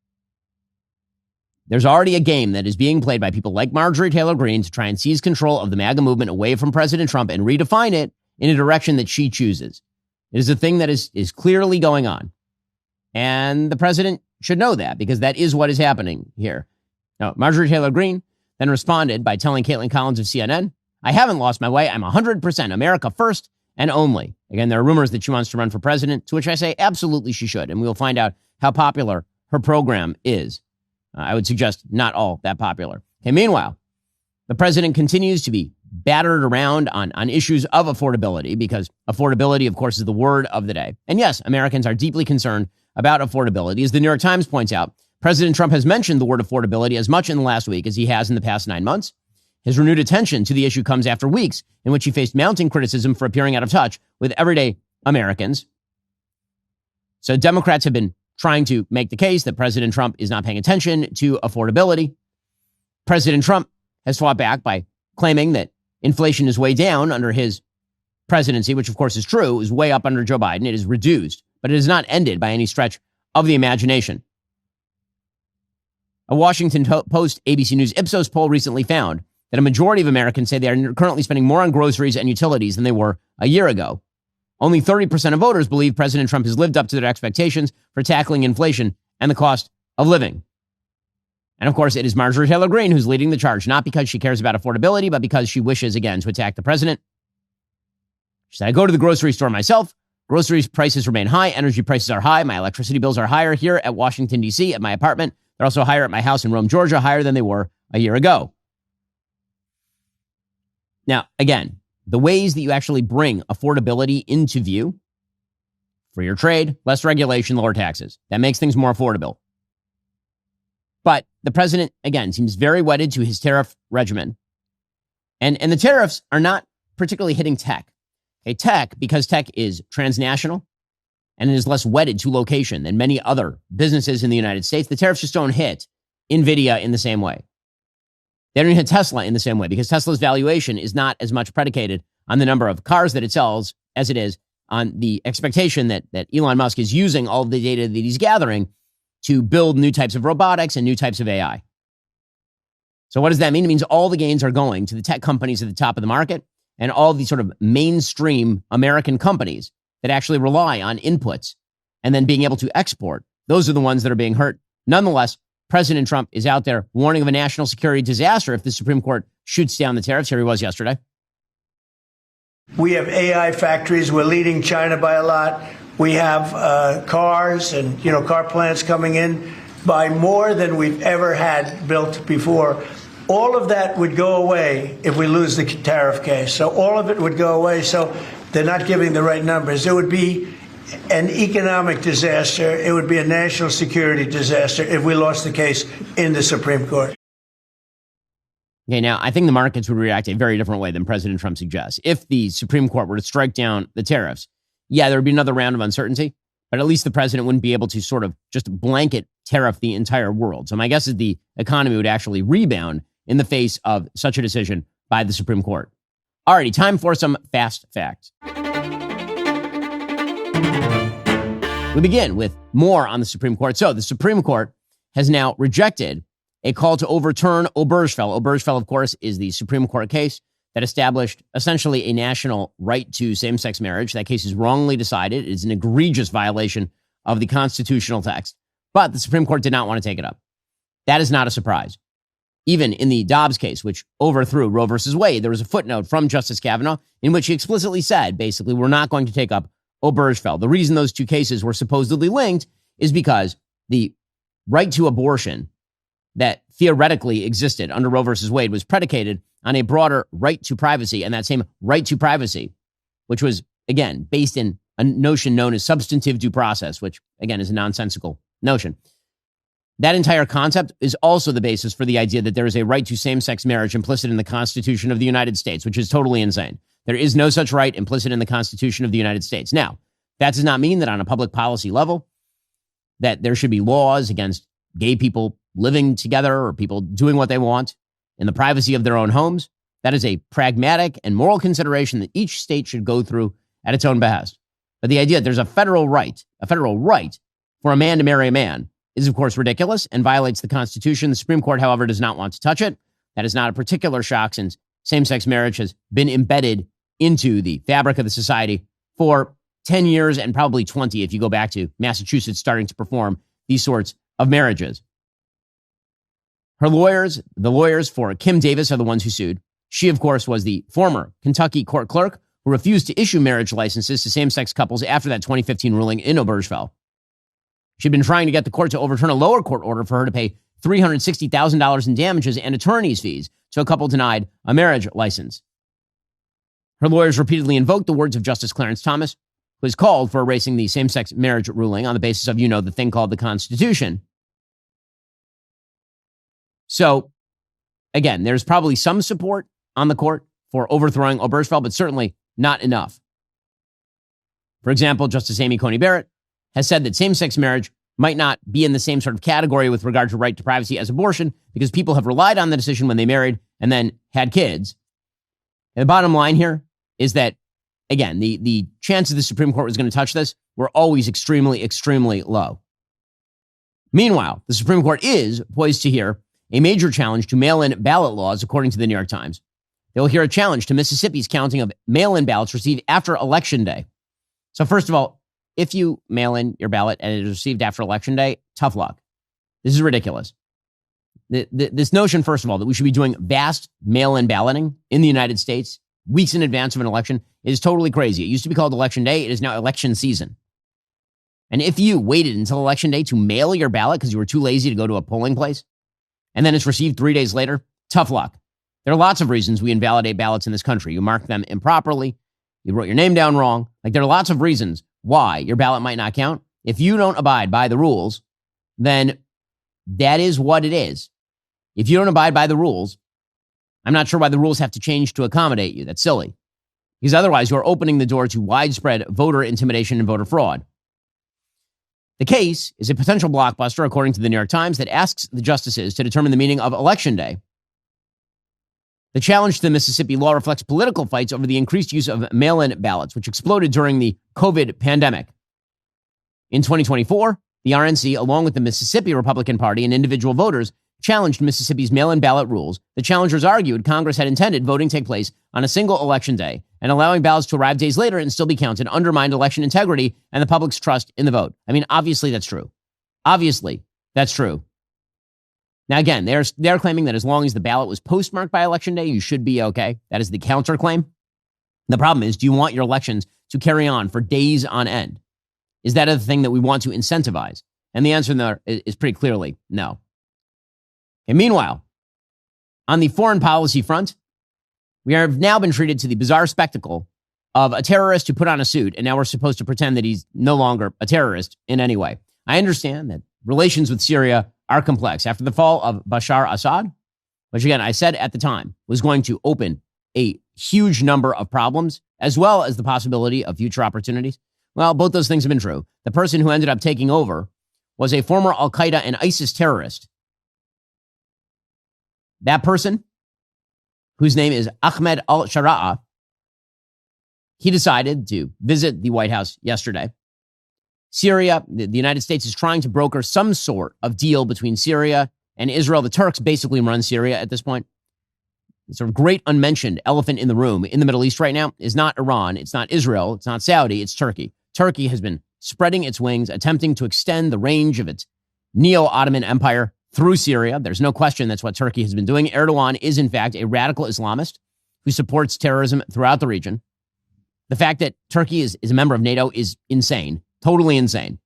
There's already a game that is being played by people like Marjorie Taylor Greene to try and seize control of the MAGA movement away from President Trump and redefine it in a direction that she chooses. It is a thing that is clearly going on. And the president should know that, because that is what is happening here. Now, Marjorie Taylor Greene then responded by telling Caitlin Collins of CNN, I haven't lost my way. I'm 100% America first and only. Again, there are rumors that she wants to run for president, to which I say absolutely she should. And we will find out how popular her program is. I would suggest not all that popular. Okay, meanwhile, the president continues to be battered around on issues of affordability, because affordability, of course, is the word of the day. And yes, Americans are deeply concerned about affordability. As the New York Times points out, President Trump has mentioned the word affordability as much in the last week as he has in the past 9 months. His renewed attention to the issue comes after weeks in which he faced mounting criticism for appearing out of touch with everyday Americans. So Democrats have been trying to make the case that President Trump is not paying attention to affordability. President Trump has fought back by claiming that inflation is way down under his presidency, which of course is true, is way up under Joe Biden. It is reduced, but it is not ended by any stretch of the imagination. A Washington Post ABC News Ipsos poll recently found that a majority of Americans say they are currently spending more on groceries and utilities than they were a year ago. Only 30% of voters believe President Trump has lived up to their expectations for tackling inflation and the cost of living. And of course, it is Marjorie Taylor Greene who's leading the charge, not because she cares about affordability, but because she wishes, again, to attack the president. She said, I go to the grocery store myself. Groceries prices remain high. Energy prices are high. My electricity bills are higher here at Washington, D.C., at my apartment. They're also higher at my house in Rome, Georgia, higher than they were a year ago. Now, again, the ways that you actually bring affordability into view: freer trade, less regulation, lower taxes. That makes things more affordable. But the president, again, seems very wedded to his tariff regimen. And the tariffs are not particularly hitting tech. Okay, tech, because tech is transnational and it is less wedded to location than many other businesses in the United States, the tariffs just don't hit NVIDIA in the same way. They don't hit Tesla in the same way because Tesla's valuation is not as much predicated on the number of cars that it sells as it is on the expectation that Elon Musk is using all of the data that he's gathering to build new types of robotics and new types of AI. So what does that mean? It means all the gains are going to the tech companies at the top of the market and all the sort of mainstream American companies that actually rely on inputs and then being able to export. Those are the ones that are being hurt. Nonetheless, President Trump is out there warning of a national security disaster if the Supreme Court shoots down the tariffs. Here he was yesterday. We have AI factories. We're leading China by a lot. We have cars and, car plants coming in by more than we've ever had built before. All of that would go away if we lose the tariff case. So all of it would go away. So they're not giving the right numbers. It would be an economic disaster. It would be a national security disaster if we lost the case in the Supreme Court. Okay, now I think the markets would react a very different way than President Trump suggests. If the Supreme Court were to strike down the tariffs, yeah, there would be another round of uncertainty, but at least the president wouldn't be able to sort of just blanket tariff the entire world. So my guess is the economy would actually rebound in the face of such a decision by the Supreme Court. Alrighty, time for some fast facts. We begin with more on the Supreme Court. So the Supreme Court has now rejected a call to overturn Obergefell. Obergefell, of course, is the Supreme Court case that established essentially a national right to same-sex marriage. That case is wrongly decided. It is an egregious violation of the constitutional text. But the Supreme Court did not want to take it up. That is not a surprise. Even in the Dobbs case, which overthrew Roe versus Wade, there was a footnote from Justice Kavanaugh in which he explicitly said, basically, we're not going to take up Obergefell. The reason those two cases were supposedly linked is because the right to abortion that theoretically existed under Roe versus Wade was predicated on a broader right to privacy, and that same right to privacy, which was, again, based in a notion known as substantive due process, which, again, is a nonsensical notion. That entire concept is also the basis for the idea that there is a right to same-sex marriage implicit in the Constitution of the United States, which is totally insane. There is no such right implicit in the Constitution of the United States. Now, that does not mean that on a public policy level, that there should be laws against gay people living together or people doing what they want in the privacy of their own homes. That is a pragmatic and moral consideration that each state should go through at its own behest. But the idea that there's a federal right for a man to marry a man is, of course, ridiculous and violates the Constitution. The Supreme Court, however, does not want to touch it. That is not a particular shock since same-sex marriage has been embedded into the fabric of the society for 10 years and probably 20 if you go back to Massachusetts starting to perform these sorts of marriages. Her lawyers, the lawyers for Kim Davis, are the ones who sued. She, of course, was the former Kentucky court clerk who refused to issue marriage licenses to same-sex couples after that 2015 ruling in Obergefell. She'd been trying to get the court to overturn a lower court order for her to pay $360,000 in damages and attorney's fees to a couple denied a marriage license. Her lawyers repeatedly invoked the words of Justice Clarence Thomas, who has called for erasing the same-sex marriage ruling on the basis of, the thing called the Constitution. So, again, there's probably some support on the court for overthrowing Obergefell, but certainly not enough. For example, Justice Amy Coney Barrett has said that same-sex marriage might not be in the same sort of category with regard to right to privacy as abortion because people have relied on the decision when they married and then had kids. And the bottom line here is that, again, the chances the Supreme Court was going to touch this were always extremely, extremely low. Meanwhile, the Supreme Court is poised to hear a major challenge to mail-in ballot laws, according to the New York Times. They will hear a challenge to Mississippi's counting of mail-in ballots received after Election Day. So first of all, if you mail in your ballot and it is received after Election Day, tough luck. This is ridiculous. This notion, first of all, that we should be doing vast mail-in balloting in the United States weeks in advance of an election is totally crazy. It used to be called Election Day. It is now election season. And if you waited until Election Day to mail your ballot because you were too lazy to go to a polling place, and then it's received 3 days later, tough luck. There are lots of reasons we invalidate ballots in this country. You mark them improperly. You wrote your name down wrong. Like, there are lots of reasons why your ballot might not count. If you don't abide by the rules, then that is what it is. If you don't abide by the rules, I'm not sure why the rules have to change to accommodate you. That's silly. Because otherwise, you're opening the door to widespread voter intimidation and voter fraud. The case is a potential blockbuster, according to the New York Times, that asks the justices to determine the meaning of Election Day. The challenge to the Mississippi law reflects political fights over the increased use of mail-in ballots, which exploded during the COVID pandemic. In 2024, the RNC, along with the Mississippi Republican Party and individual voters, challenged Mississippi's mail-in ballot rules. The challengers argued Congress had intended voting take place on a single election day, and allowing ballots to arrive days later and still be counted undermined election integrity and the public's trust in the vote. I mean, obviously that's true. Obviously, that's true. Now, again, they're claiming that as long as the ballot was postmarked by Election Day, you should be okay. That is the counterclaim. The problem is, do you want your elections to carry on for days on end? Is that a thing that we want to incentivize? And the answer there is pretty clearly no. And meanwhile, on the foreign policy front, we have now been treated to the bizarre spectacle of a terrorist who put on a suit, and now we're supposed to pretend that he's no longer a terrorist in any way. I understand that relations with Syria are complex. After the fall of Bashar Assad, which again, I said at the time, was going to open a huge number of problems, as well as the possibility of future opportunities. Well, both those things have been true. The person who ended up taking over was a former Al-Qaeda and ISIS terrorist. That person, whose name is Ahmed al-Shara'a, he decided to visit the White House yesterday. Syria, the United States is trying to broker some sort of deal between Syria and Israel. The Turks basically run Syria at this point. The sort of great unmentioned elephant in the room in the Middle East right now is not Iran, it's not Israel, it's not Saudi, it's Turkey. Turkey has been spreading its wings, attempting to extend the range of its neo-Ottoman empire through Syria. There's no question that's what Turkey has been doing. Erdogan is, in fact, a radical Islamist who supports terrorism throughout the region. The fact that Turkey is a member of NATO is insane. Totally insane.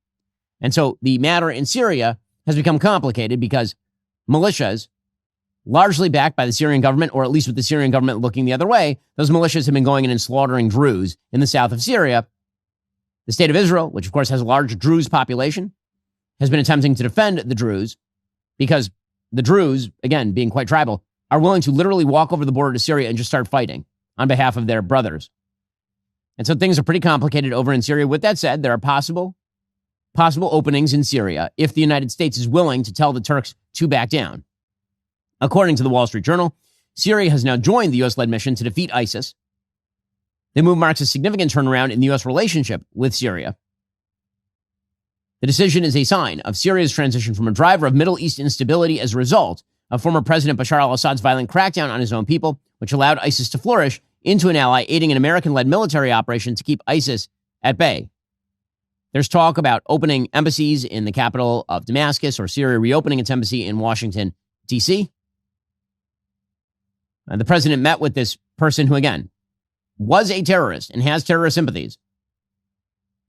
And so the matter in Syria has become complicated because militias, largely backed by the Syrian government, or at least with the Syrian government looking the other way, those militias have been going in and slaughtering Druze in the south of Syria. The state of Israel, which of course has a large Druze population, has been attempting to defend the Druze because the Druze, again, being quite tribal, are willing to literally walk over the border to Syria and just start fighting on behalf of their brothers. And so things are pretty complicated over in Syria. With that said, there are possible openings in Syria if the United States is willing to tell the Turks to back down. According to the Wall Street Journal, Syria has now joined the U.S.-led mission to defeat ISIS. The move marks a significant turnaround in the U.S. relationship with Syria. The decision is a sign of Syria's transition from a driver of Middle East instability as a result of former President Bashar al-Assad's violent crackdown on his own people, which allowed ISIS to flourish, into an ally aiding an American-led military operation to keep ISIS at bay. There's talk about opening embassies in the capital of Damascus, or Syria reopening its embassy in Washington, D.C. The president met with this person who, again, was a terrorist and has terrorist sympathies.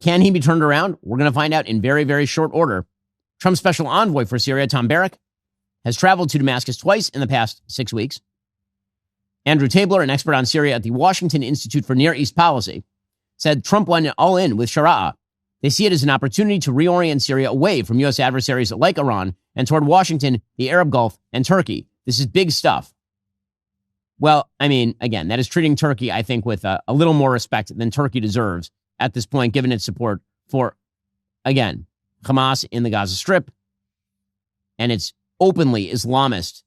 Can he be turned around? We're going to find out in very, very short order. Trump's special envoy for Syria, Tom Barrack, has traveled to Damascus twice in the past 6 weeks. Andrew Tabler, an expert on Syria at the Washington Institute for Near East Policy, said Trump went all in with Shara'a. They see it as an opportunity to reorient Syria away from U.S. adversaries like Iran and toward Washington, the Arab Gulf, and Turkey. This is big stuff. Well, I mean, again, that is treating Turkey, I think, with a little more respect than Turkey deserves at this point, given its support for, again, Hamas in the Gaza Strip and its openly Islamist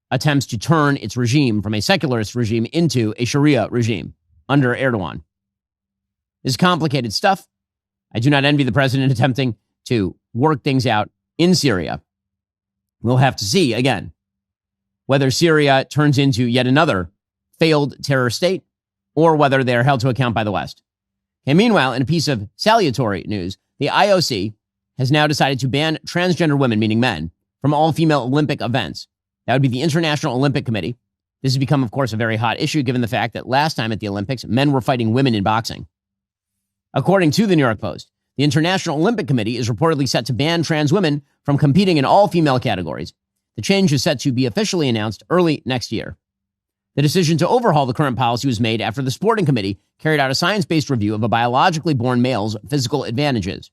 attempts to turn its regime from a secularist regime into a Sharia regime under Erdogan. This is complicated stuff. I do not envy the president attempting to work things out in Syria. We'll have to see, again, whether Syria turns into yet another failed terror state or whether they are held to account by the West. And meanwhile, in a piece of salutary news, the IOC has now decided to ban transgender women, meaning men, from all female Olympic events. That would be the International Olympic Committee. This has become, of course, a very hot issue given the fact that last time at the Olympics, men were fighting women in boxing. According to the New York Post, the International Olympic Committee is reportedly set to ban trans women from competing in all female categories. The change is set to be officially announced early next year. The decision to overhaul the current policy was made after the sporting committee carried out a science-based review of a biologically born male's physical advantages.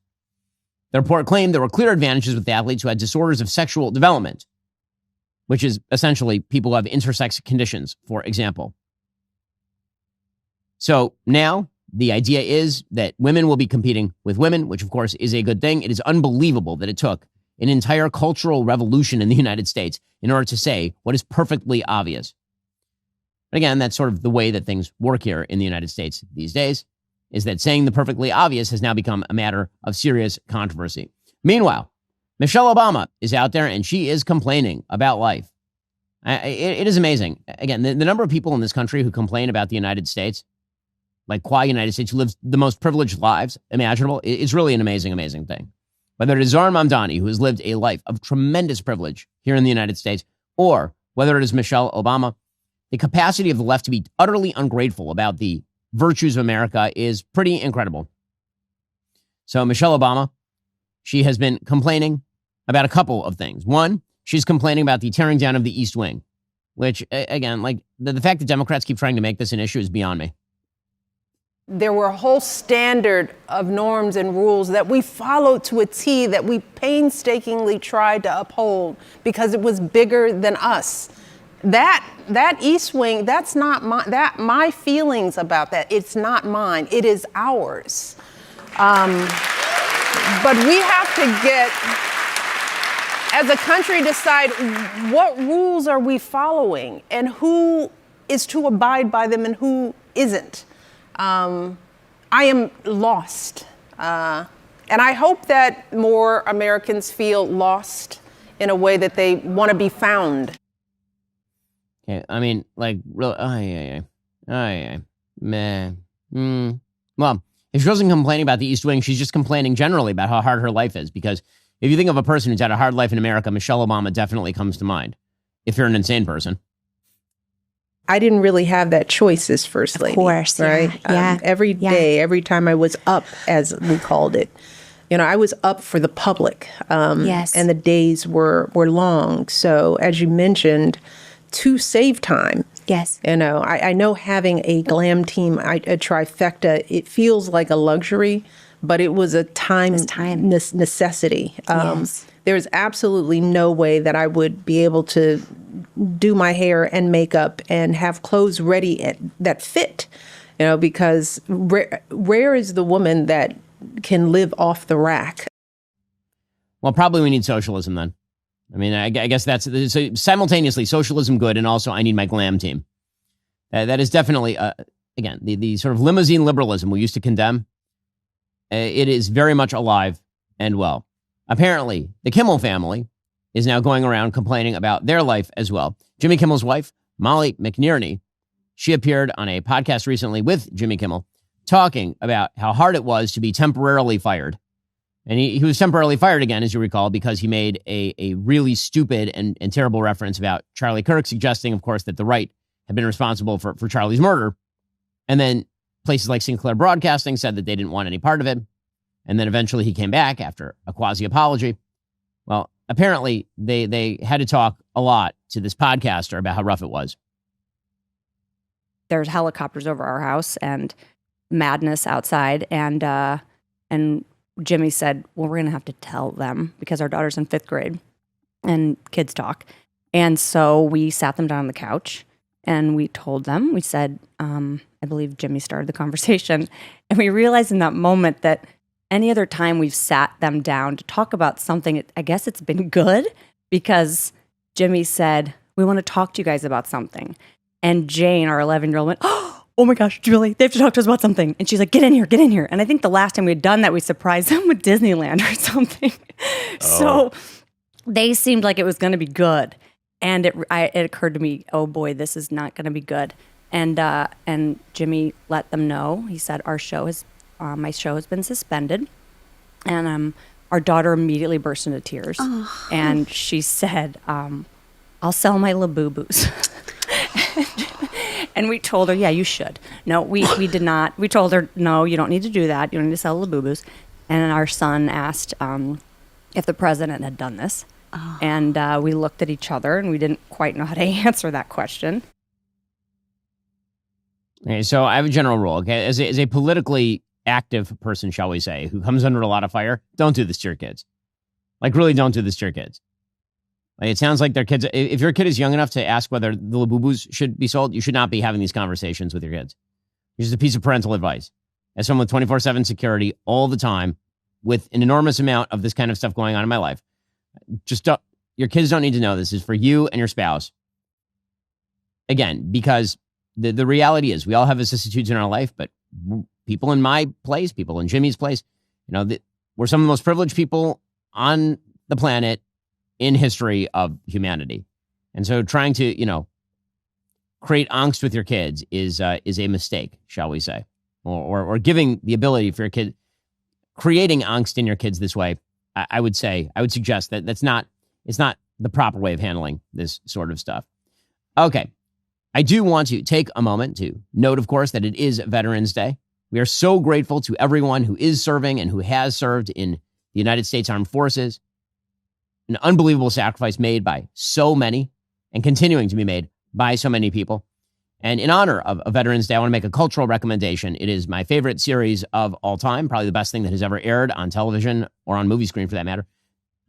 The report claimed there were clear advantages with athletes who had disorders of sexual development, which is essentially people who have intersex conditions, for example. So now the idea is that women will be competing with women, which of course is a good thing. It is unbelievable that it took an entire cultural revolution in the United States in order to say what is perfectly obvious. But again, that's sort of the way that things work here in the United States these days, is that saying the perfectly obvious has now become a matter of serious controversy. Meanwhile, Michelle Obama is out there and she is complaining about life. It is amazing. Again, the number of people in this country who complain about the United States, like qua United States, who lives the most privileged lives imaginable, is really an amazing, amazing thing. Whether it is Zahra Mamdani, who has lived a life of tremendous privilege here in the United States, or whether it is Michelle Obama, the capacity of the left to be utterly ungrateful about the virtues of America is pretty incredible. So Michelle Obama, she has been complaining about a couple of things. One, she's complaining about the tearing down of the East Wing, which, again, like the fact that Democrats keep trying to make this an issue is beyond me. There were a whole standard of norms and rules that we followed to a T, that we painstakingly tried to uphold because it was bigger than us. That East Wing, that's not my feelings about that. It's not mine. It is ours. But we have to get, as a country, decide what rules are we following and who is to abide by them and who isn't. I am lost. And I hope that more Americans feel lost in a way that they want to be found. Okay, I mean, like, really, man. Well, if she wasn't complaining about the East Wing, she's just complaining generally about how hard her life is. Because if you think of a person who's had a hard life in America, Michelle Obama definitely comes to mind. If you're an insane person. I didn't really have that choice as First Lady. Of course, right? Yeah. Every day, every time I was up, as we called it, I was up for the public. Yes. And the days were long. So as you mentioned, to save time. Yes. I know having a glam team, a trifecta, it feels like a luxury, but it was a time necessity. Yes. There's absolutely no way that I would be able to do my hair and makeup and have clothes ready that fit, because rare is the woman that can live off the rack. Well, probably we need socialism then. I mean, I guess that's so simultaneously socialism good, and also I need my glam team. That is definitely, again, the sort of limousine liberalism we used to condemn. It is very much alive and well. Apparently, the Kimmel family is now going around complaining about their life as well. Jimmy Kimmel's wife, Molly McNierney, she appeared on a podcast recently with Jimmy Kimmel, talking about how hard it was to be temporarily fired. And he was temporarily fired again, as you recall, because he made a really stupid and terrible reference about Charlie Kirk, suggesting, of course, that the right had been responsible for Charlie's murder. And then places like Sinclair Broadcasting said that they didn't want any part of it. And then eventually he came back after a quasi-apology. Well, apparently they had to talk a lot to this podcaster about how rough it was. There's helicopters over our house and madness outside. And Jimmy said, well, we're going to have to tell them because our daughter's in 5th grade and kids talk. And so we sat them down on the couch and we told them, we said, I believe Jimmy started the conversation, and we realized in that moment that any other time we've sat them down to talk about something, I guess it's been good, because Jimmy said, we want to talk to you guys about something. And Jane, our 11-year-old, went, oh my gosh, Julie, they have to talk to us about something. And she's like, get in here, get in here. And I think the last time we had done that, we surprised them with Disneyland or something. So they seemed like it was going to be good. And it occurred to me, oh boy, this is not going to be good. And Jimmy let them know. He said, my show has been suspended. And our daughter immediately burst into tears. Oh. And she said, I'll sell my Labubu's. And we told her, yeah, you should. No, we did not. We told her, no, you don't need to do that. You don't need to sell Labubu's. And our son asked if the president had done this. Oh. And we looked at each other and we didn't quite know how to answer that question. Okay, so I have a general rule, okay? As a politically active person, shall we say, who comes under a lot of fire, don't do this to your kids. Like, really don't do this to your kids. Like, it sounds like their kids, if your kid is young enough to ask whether the Labubus should be sold, you should not be having these conversations with your kids. It's just a piece of parental advice. As someone with 24/7 security all the time, with an enormous amount of this kind of stuff going on in my life, just don't, your kids don't need to know this is for you and your spouse. Again, because the reality is we all have vicissitudes in our life, but people in my place, people in Jimmy's place, we're some of the most privileged people on the planet in history of humanity. And so trying to, create angst with your kids is a mistake, shall we say, or giving the ability for your kid, creating angst in your kids this way. I would suggest that it's not the proper way of handling this sort of stuff. Okay. I do want to take a moment to note, of course, that it is Veterans Day. We are so grateful to everyone who is serving and who has served in the United States Armed Forces. An unbelievable sacrifice made by so many and continuing to be made by so many people. And in honor of Veterans Day, I want to make a cultural recommendation. It is my favorite series of all time, probably the best thing that has ever aired on television or on movie screen for that matter.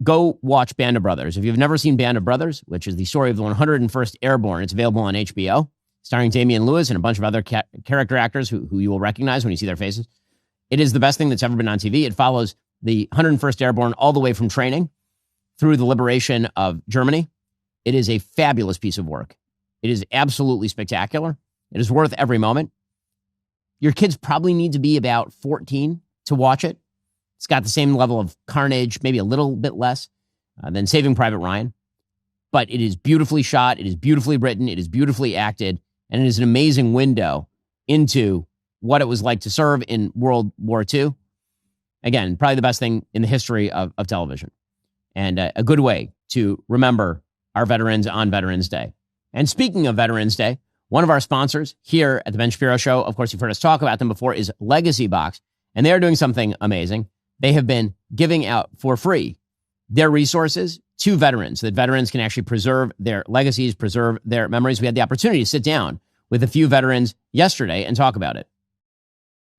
Go watch Band of Brothers. If you've never seen Band of Brothers, which is the story of the 101st Airborne, it's available on HBO, starring Damian Lewis and a bunch of other character actors who you will recognize when you see their faces. It is the best thing that's ever been on TV. It follows the 101st Airborne all the way from training through the liberation of Germany. It is a fabulous piece of work. It is absolutely spectacular. It is worth every moment. Your kids probably need to be about 14 to watch it. It's got the same level of carnage, maybe a little bit less than Saving Private Ryan. But it is beautifully shot. It is beautifully written. It is beautifully acted. And it is an amazing window into what it was like to serve in World War II. Again, probably the best thing in the history of television. And a good way to remember our veterans on Veterans Day. And speaking of Veterans Day, one of our sponsors here at the Ben Shapiro Show, of course, you've heard us talk about them before, is Legacy Box. And they are doing something amazing. They have been giving out for free their resources to veterans so that veterans can actually preserve their legacies, preserve their memories. We had the opportunity to sit down with a few veterans yesterday and talk about it.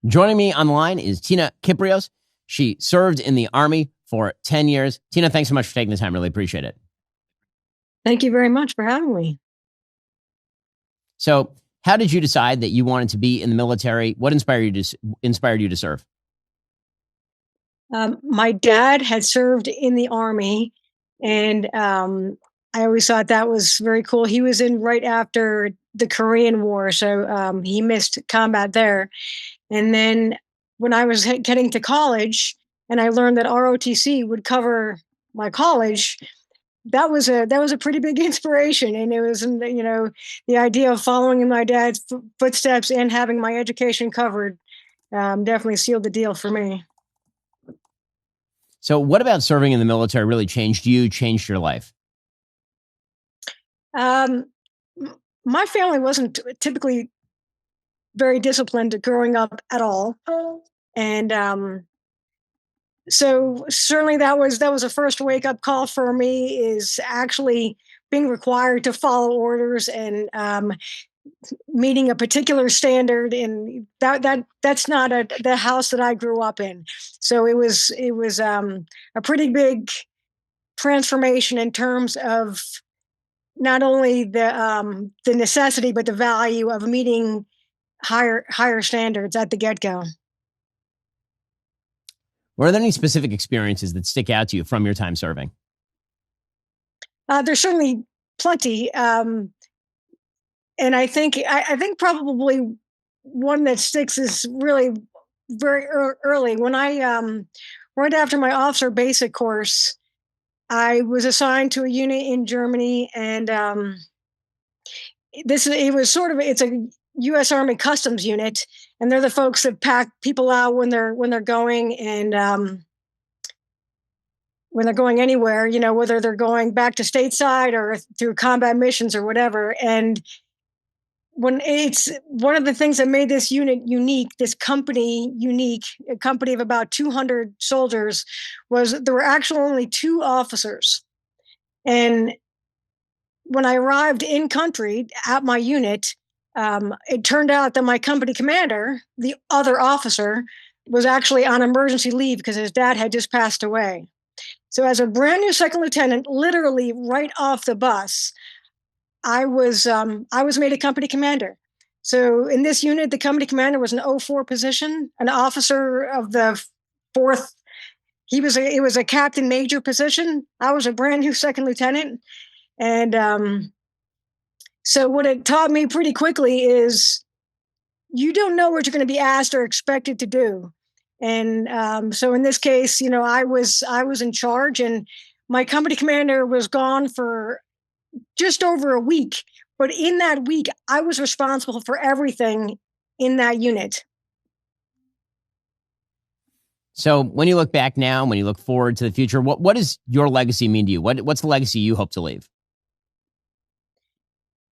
Joining me on the line is Tina Kyprios. She served in the Army for 10 years. Tina, thanks so much for taking the time. Really appreciate it. Thank you very much for having me. So how did you decide that you wanted to be in the military? What inspired you to serve? My dad had served in the Army, and I always thought that was very cool. He was in right after the Korean War, so he missed combat there. And then when I was getting to college, and I learned that ROTC would cover my college, that was a pretty big inspiration. And it was, the idea of following in my dad's footsteps and having my education covered definitely sealed the deal for me. So what about serving in the military really changed you, changed your life? My family wasn't typically very disciplined growing up at all. And so certainly that was a first wake up call for me, is actually being required to follow orders and meeting a particular standard, and that's not the house that I grew up in. So it was a pretty big transformation in terms of not only the necessity, but the value of meeting higher standards at the get-go. Were there any specific experiences that stick out to you from your time serving? There's certainly plenty, and I think probably one that sticks is really very early. When I right after my officer basic course, I was assigned to a unit in Germany, and it's a U.S. Army Customs unit, and they're the folks that pack people out when they're going, and when they're going anywhere, whether they're going back to stateside or through combat missions or whatever. And when it's one of the things that made this unit unique, this company unique, a company of about 200 soldiers, was there were actually only 2 officers. And when I arrived in country at my unit, it turned out that my company commander, the other officer, was actually on emergency leave because his dad had just passed away. So as a brand new second lieutenant, literally right off the bus, I was made a company commander. So in this unit, the company commander was an 04 position, an officer of the 4th. It was a captain major position. I was a brand new second lieutenant. And so what it taught me pretty quickly is you don't know what you're going to be asked or expected to do. And so in this case, I was in charge, and my company commander was gone for just over a week. But in that week, I was responsible for everything in that unit. So when you look back now, when you look forward to the future, what does your legacy mean to you? What's the legacy you hope to leave?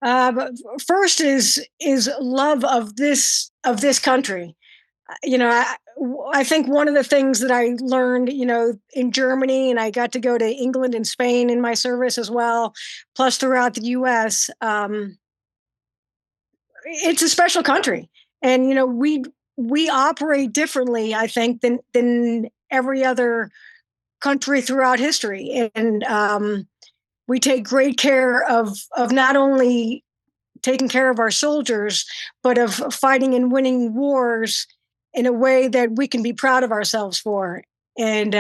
But first is love of this country. I think one of the things that I learned, in Germany, and I got to go to England and Spain in my service as well, plus throughout the U.S., it's a special country. And, we operate differently, I think, than every other country throughout history. And we take great care of not only taking care of our soldiers, but of fighting and winning wars in a way that we can be proud of ourselves for. And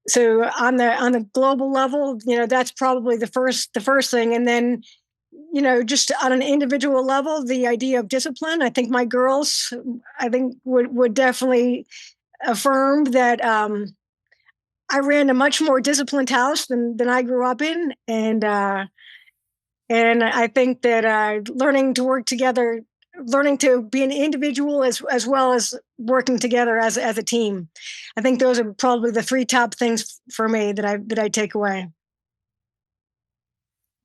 so on the global level, that's probably the first thing. And then, just on an individual level, the idea of discipline. I think my girls, would definitely affirm that I ran a much more disciplined house than I grew up in. And I think that learning to work together, learning to be an individual as well as working together as a team. I think those are probably the 3 top things for me that I take away.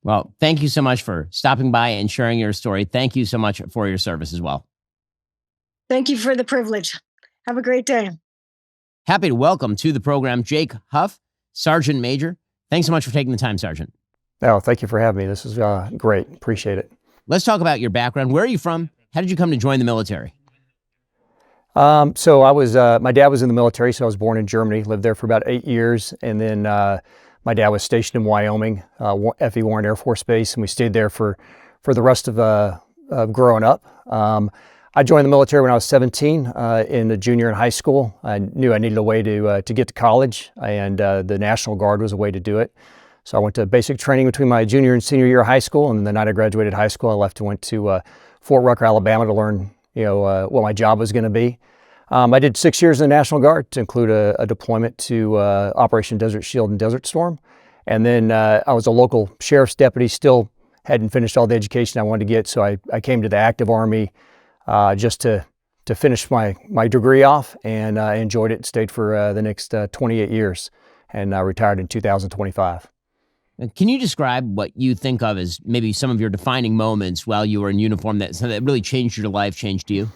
Well, thank you so much for stopping by and sharing your story. Thank you so much for your service as well. Thank you for the privilege. Have a great day. Happy to welcome to the program Jake Huff, Sergeant Major. Thanks so much for taking the time, Sergeant. Oh, thank you for having me. This is great. Appreciate it. Let's talk about your background. Where are you from? How did you come to join the military? So I was, my dad was in the military, so I was born in Germany, lived there for about 8 years. And then my dad was stationed in Wyoming, F.E. Warren Air Force Base, and we stayed there for the rest of growing up. I joined the military when I was 17 in the junior in high school. I knew I needed a way to get to college, and the National Guard was a way to do it. So I went to basic training between my junior and senior year of high school, and the night I graduated high school, I left and went to Fort Rucker, Alabama to learn, what my job was going to be. I did 6 years in the National Guard to include a deployment to Operation Desert Shield and Desert Storm. And then I was a local sheriff's deputy, still hadn't finished all the education I wanted to get, so I came to the active Army just to finish my degree off, and I enjoyed it and stayed for the next 28 years, and I retired in 2025. Can you describe what you think of as maybe some of your defining moments while you were in uniform that really changed your life, changed you?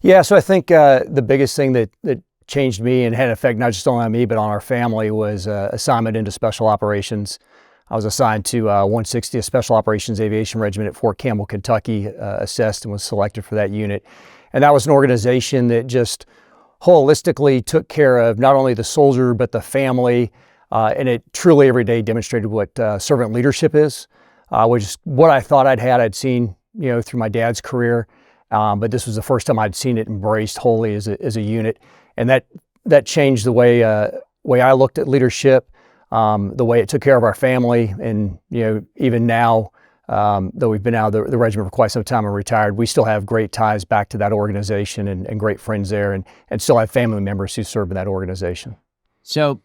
Yeah, so I think the biggest thing that changed me and had an effect not just only on me but on our family was assignment into Special Operations. I was assigned to 160th Special Operations Aviation Regiment at Fort Campbell, Kentucky, assessed and was selected for that unit. And that was an organization that just holistically took care of not only the soldier but the family. And it truly every day demonstrated what servant leadership is, which is what I thought I'd seen, through my dad's career. But this was the first time I'd seen it embraced wholly as a unit. And that changed the way I looked at leadership, the way it took care of our family. And, even now, though we've been out of the regiment for quite some time and retired, we still have great ties back to that organization and great friends there, and still have family members who serve in that organization. So,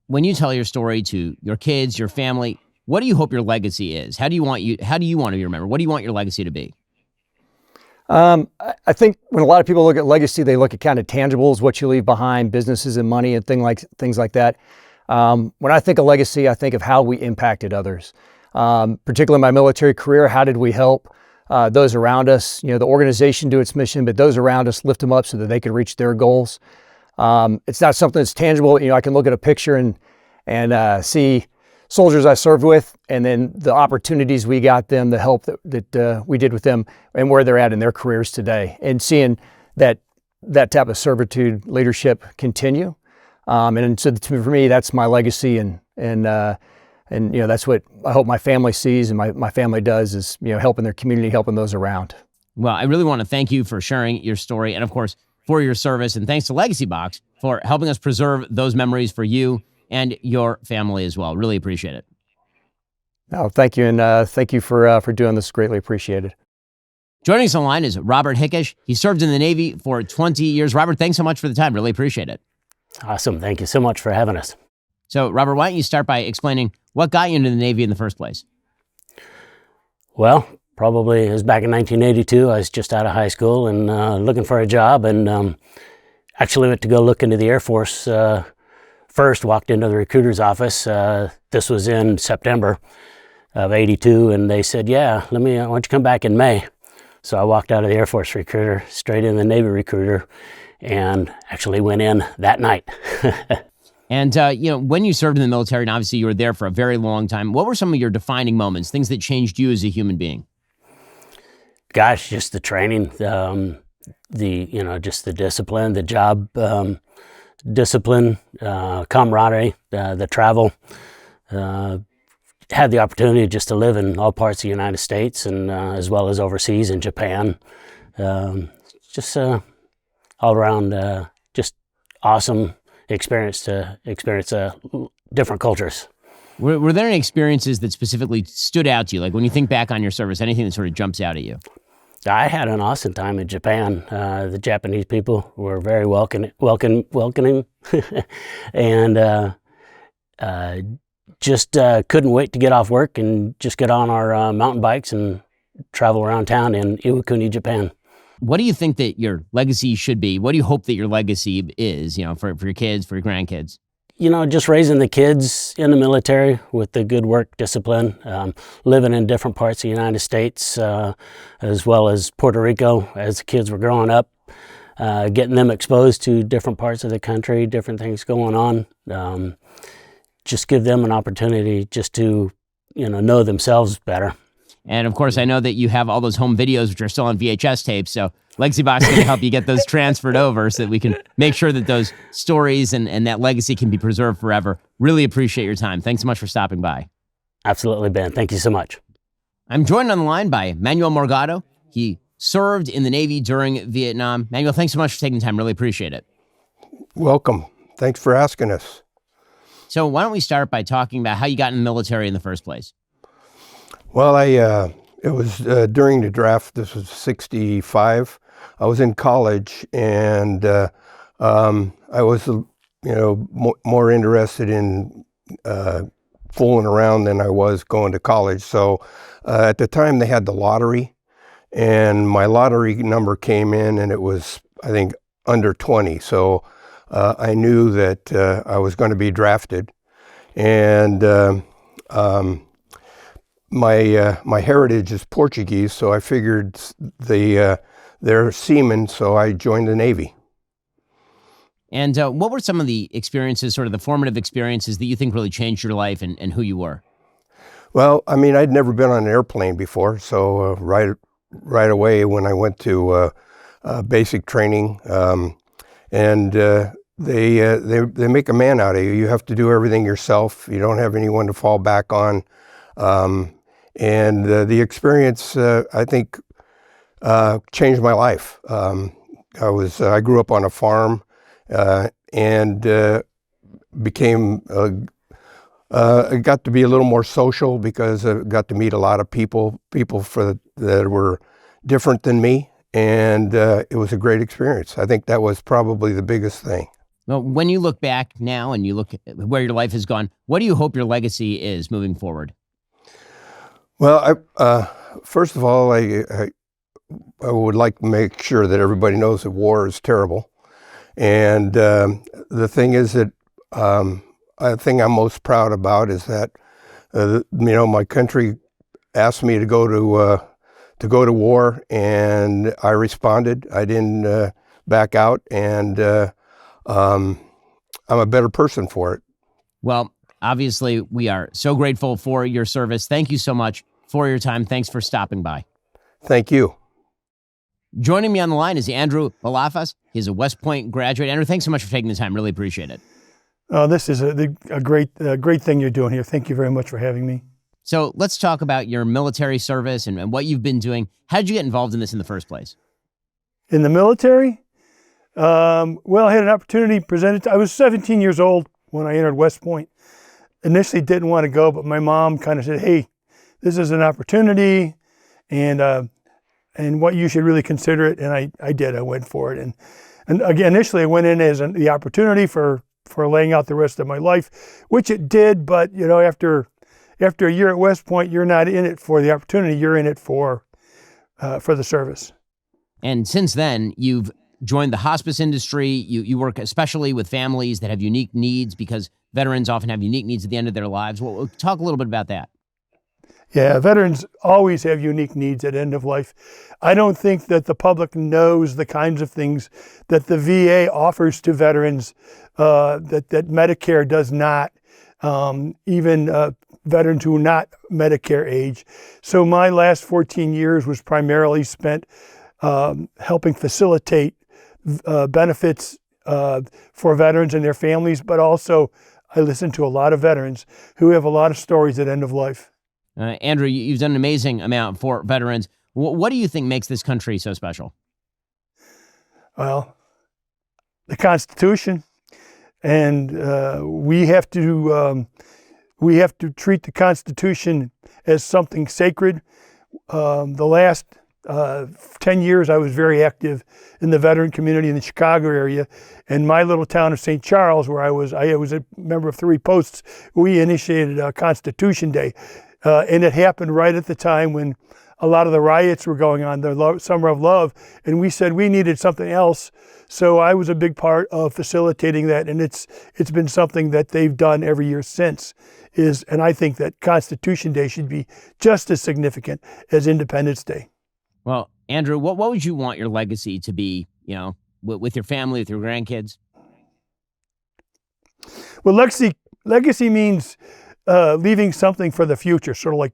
when you tell your story to your kids, your family, what do you hope your legacy is? How do you want to be remembered? What do you want your legacy to be? I think when a lot of people look at legacy, they look at kind of tangibles, what you leave behind, businesses and money and things like that. When I think of legacy, I think of how we impacted others. Particularly in my military career, how did we help those around us? The organization do its mission, but those around us, lift them up so that they could reach their goals. It's not something that's tangible. I can look at a picture and see soldiers I served with, and then the opportunities we got them, the help that we did with them, and where they're at in their careers today, and seeing that type of servitude leadership continue. And so for me, that's my legacy, and that's what I hope my family sees and my family does, is helping their community, helping those around. Well, I really want to thank you for sharing your story, and of course for your service, and thanks to Legacy Box for helping us preserve those memories for you and your family as well. Really appreciate it. Oh, thank you, and thank you for doing this. Greatly appreciated. Joining us online is Robert Hickish. He served in the Navy for 20 years. Robert, thanks so much for the time. Really appreciate it. Awesome. Thank you so much for having us. So, Robert, why don't you start by explaining what got you into the Navy in the first place? Well, probably it was back in 1982. I was just out of high school and looking for a job, and actually went to go look into the Air Force first, walked into the recruiter's office. This was in September of 82, and they said, why don't you come back in May? So I walked out of the Air Force recruiter, straight in the Navy recruiter, and actually went in that night. And, when you served in the military, and obviously you were there for a very long time, what were some of your defining moments, things that changed you as a human being? Gosh, just the training, just the discipline, the job discipline, camaraderie, the travel. Had the opportunity just to live in all parts of the United States, and as well as overseas in Japan. Just all around, just awesome experience to experience different cultures. Were there any experiences that specifically stood out to you? Like when you think back on your service, anything that sort of jumps out at you? I had an awesome time in Japan. The Japanese people were very welcoming, and just couldn't wait to get off work and just get on our mountain bikes and travel around town in Iwakuni, Japan. What do you think that your legacy should be? What do you hope that your legacy is, for your kids, for your grandkids? Just raising the kids in the military with the good work discipline, living in different parts of the United States, as well as Puerto Rico as the kids were growing up, getting them exposed to different parts of the country, different things going on. Just give them an opportunity just to, know themselves better. And of course, I know that you have all those home videos, which are still on VHS tapes. So Legacy Box can help you get those transferred over so that we can make sure that those stories and that legacy can be preserved forever. Really appreciate your time. Thanks so much for stopping by. Absolutely, Ben. Thank you so much. I'm joined on the line by Manuel Morgado. He served in the Navy during Vietnam. Manuel, thanks so much for taking the time. Really appreciate it. Welcome. Thanks for asking us. So why don't we start by talking about how you got in the military in the first place? Well, it was during the draft. This was 65. I was in college, and I was, more interested in fooling around than I was going to college. So at the time, they had the lottery, and my lottery number came in, and it was, I think, under 20. So I knew that I was going to be drafted, and my heritage is Portuguese, so I figured they're seamen, so I joined the Navy. And what were some of the experiences, sort of the formative experiences that you think really changed your life and who you were? Well, I'd never been on an airplane before, so right away when I went to basic training, and they make a man out of you. You have to do everything yourself. You don't have anyone to fall back on. And the experience, I think, changed my life. I grew up on a farm and became, I got to be a little more social because I got to meet a lot of people that were different than me. And it was a great experience. I think that was probably the biggest thing. Well, when you look back now and you look at where your life has gone, what do you hope your legacy is moving forward? Well, first of all, I would like to make sure that everybody knows that war is terrible. And the thing is that the thing I'm most proud about is that, my country asked me to go to war, and I responded. I didn't back out, and I'm a better person for it. Well, obviously, we are so grateful for your service. Thank you so much for your time. Thanks for stopping by. Thank you. Joining me on the line is Andrew Balafas. He's a West Point graduate. Andrew, thanks so much for taking the time. Really appreciate it. This is a great thing you're doing here. Thank you very much for having me. So let's talk about your military service and what you've been doing. How did you get involved in this in the first place? In the military? Well, I had an opportunity presented. I was 17 years old when I entered West Point. Initially didn't want to go, but my mom kind of said, hey, this is an opportunity, and what you should really consider it. And I did. I went for it. And again, initially I went in as the opportunity for laying out the rest of my life, which it did. But, after a year at West Point, you're not in it for the opportunity. You're in it for the service. And since then, you've joined the hospice industry. You work especially with families that have unique needs because veterans often have unique needs at the end of their lives. Well, talk a little bit about that. Yeah, veterans always have unique needs at end of life. I don't think that the public knows the kinds of things that the VA offers to veterans that Medicare does not, even veterans who are not Medicare age. So my last 14 years was primarily spent helping facilitate benefits for veterans and their families, but also I listen to a lot of veterans who have a lot of stories at end of life. Andrew, you've done an amazing amount for veterans. What do you think makes this country so special? Well, the Constitution, and we have to treat the Constitution as something sacred. The last 10 years, I was very active in the veteran community in the Chicago area. In my little town of St. Charles, where I was a member of 3 posts, we initiated Constitution Day. And it happened right at the time when a lot of the riots were going on, the Summer of Love, and we said we needed something else. So I was a big part of facilitating that, and it's been something that they've done every year since. And I think that Constitution Day should be just as significant as Independence Day. Well, Andrew, what would you want your legacy to be, with your family, with your grandkids? Well, legacy means leaving something for the future, sort of like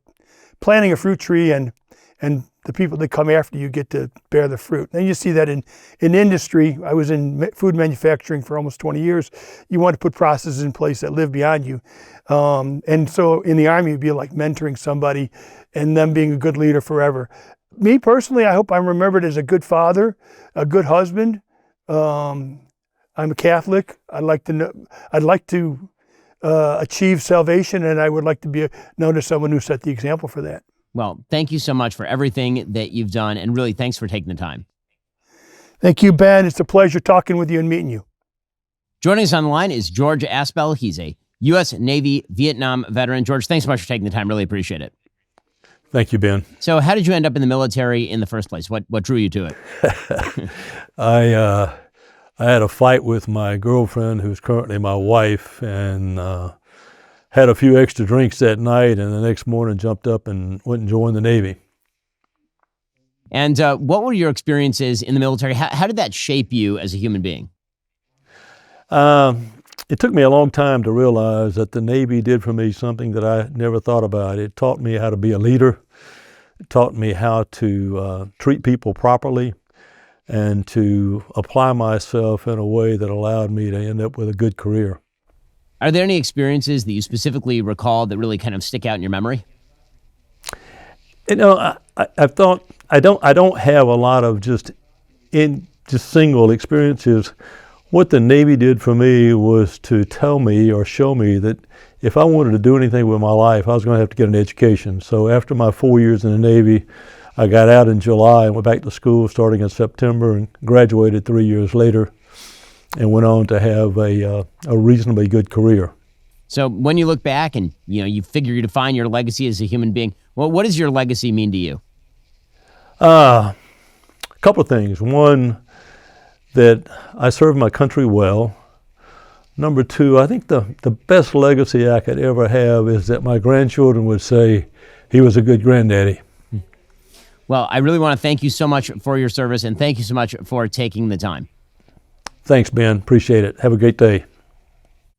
planting a fruit tree and the people that come after you get to bear the fruit. And you see that in industry. I was in food manufacturing for almost 20 years. You want to put processes in place that live beyond you. And so in the Army, it'd be like mentoring somebody and them being a good leader forever. Me personally, I hope I'm remembered as a good father, a good husband. I'm a Catholic. I'd like to achieve salvation, and I would like to be known as someone who set the example for that. Well, thank you so much for everything that you've done, and really thanks for taking the time. Thank you, Ben. It's a pleasure talking with you and meeting you. Joining us on the line is George Aspel. He's a U.S. Navy Vietnam veteran. George, thanks so much for taking the time. Really appreciate it. Thank you, Ben. So how did you end up in the military in the first place? What drew you to it? I had a fight with my girlfriend, who's currently my wife, and had a few extra drinks that night, and the next morning jumped up and went and joined the Navy. And what were your experiences in the military? How did that shape you as a human being? It took me a long time to realize that the Navy did for me something that I never thought about. It taught me how to be a leader. It taught me how to treat people properly. and to apply myself in a way that allowed me to end up with a good career. Are there any experiences that you specifically recall that really kind of stick out in your memory? You know, I've thought I don't have a lot of just single experiences. What the Navy did for me was to tell me or show me that if I wanted to do anything with my life, I was going to have to get an education. So after my 4 years in the Navy, I got out in July and went back to school starting in September and graduated 3 years later and went on to have a reasonably good career. So when you look back and you figure you define your legacy as a human being, well, what does your legacy mean to you? A couple of things. One, that I served my country well. Number two, I think the best legacy I could ever have is that my grandchildren would say he was a good granddaddy. Well, I really want to thank you so much for your service, and thank you so much for taking the time. Thanks, Ben. Appreciate it. Have a great day.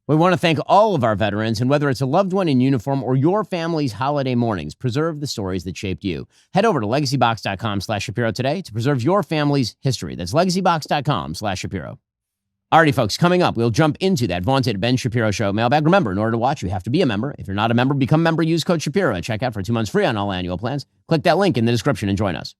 We want to thank all of our veterans, and whether it's a loved one in uniform or your family's holiday mornings, preserve the stories that shaped you. Head over to legacybox.com/Shapiro today to preserve your family's history. That's legacybox.com/Shapiro. Alrighty, folks, coming up, we'll jump into that vaunted Ben Shapiro Show mailbag. Remember, in order to watch, you have to be a member. If you're not a member, become a member. Use code Shapiro at checkout for 2 months free on all annual plans. Click that link in the description and join us.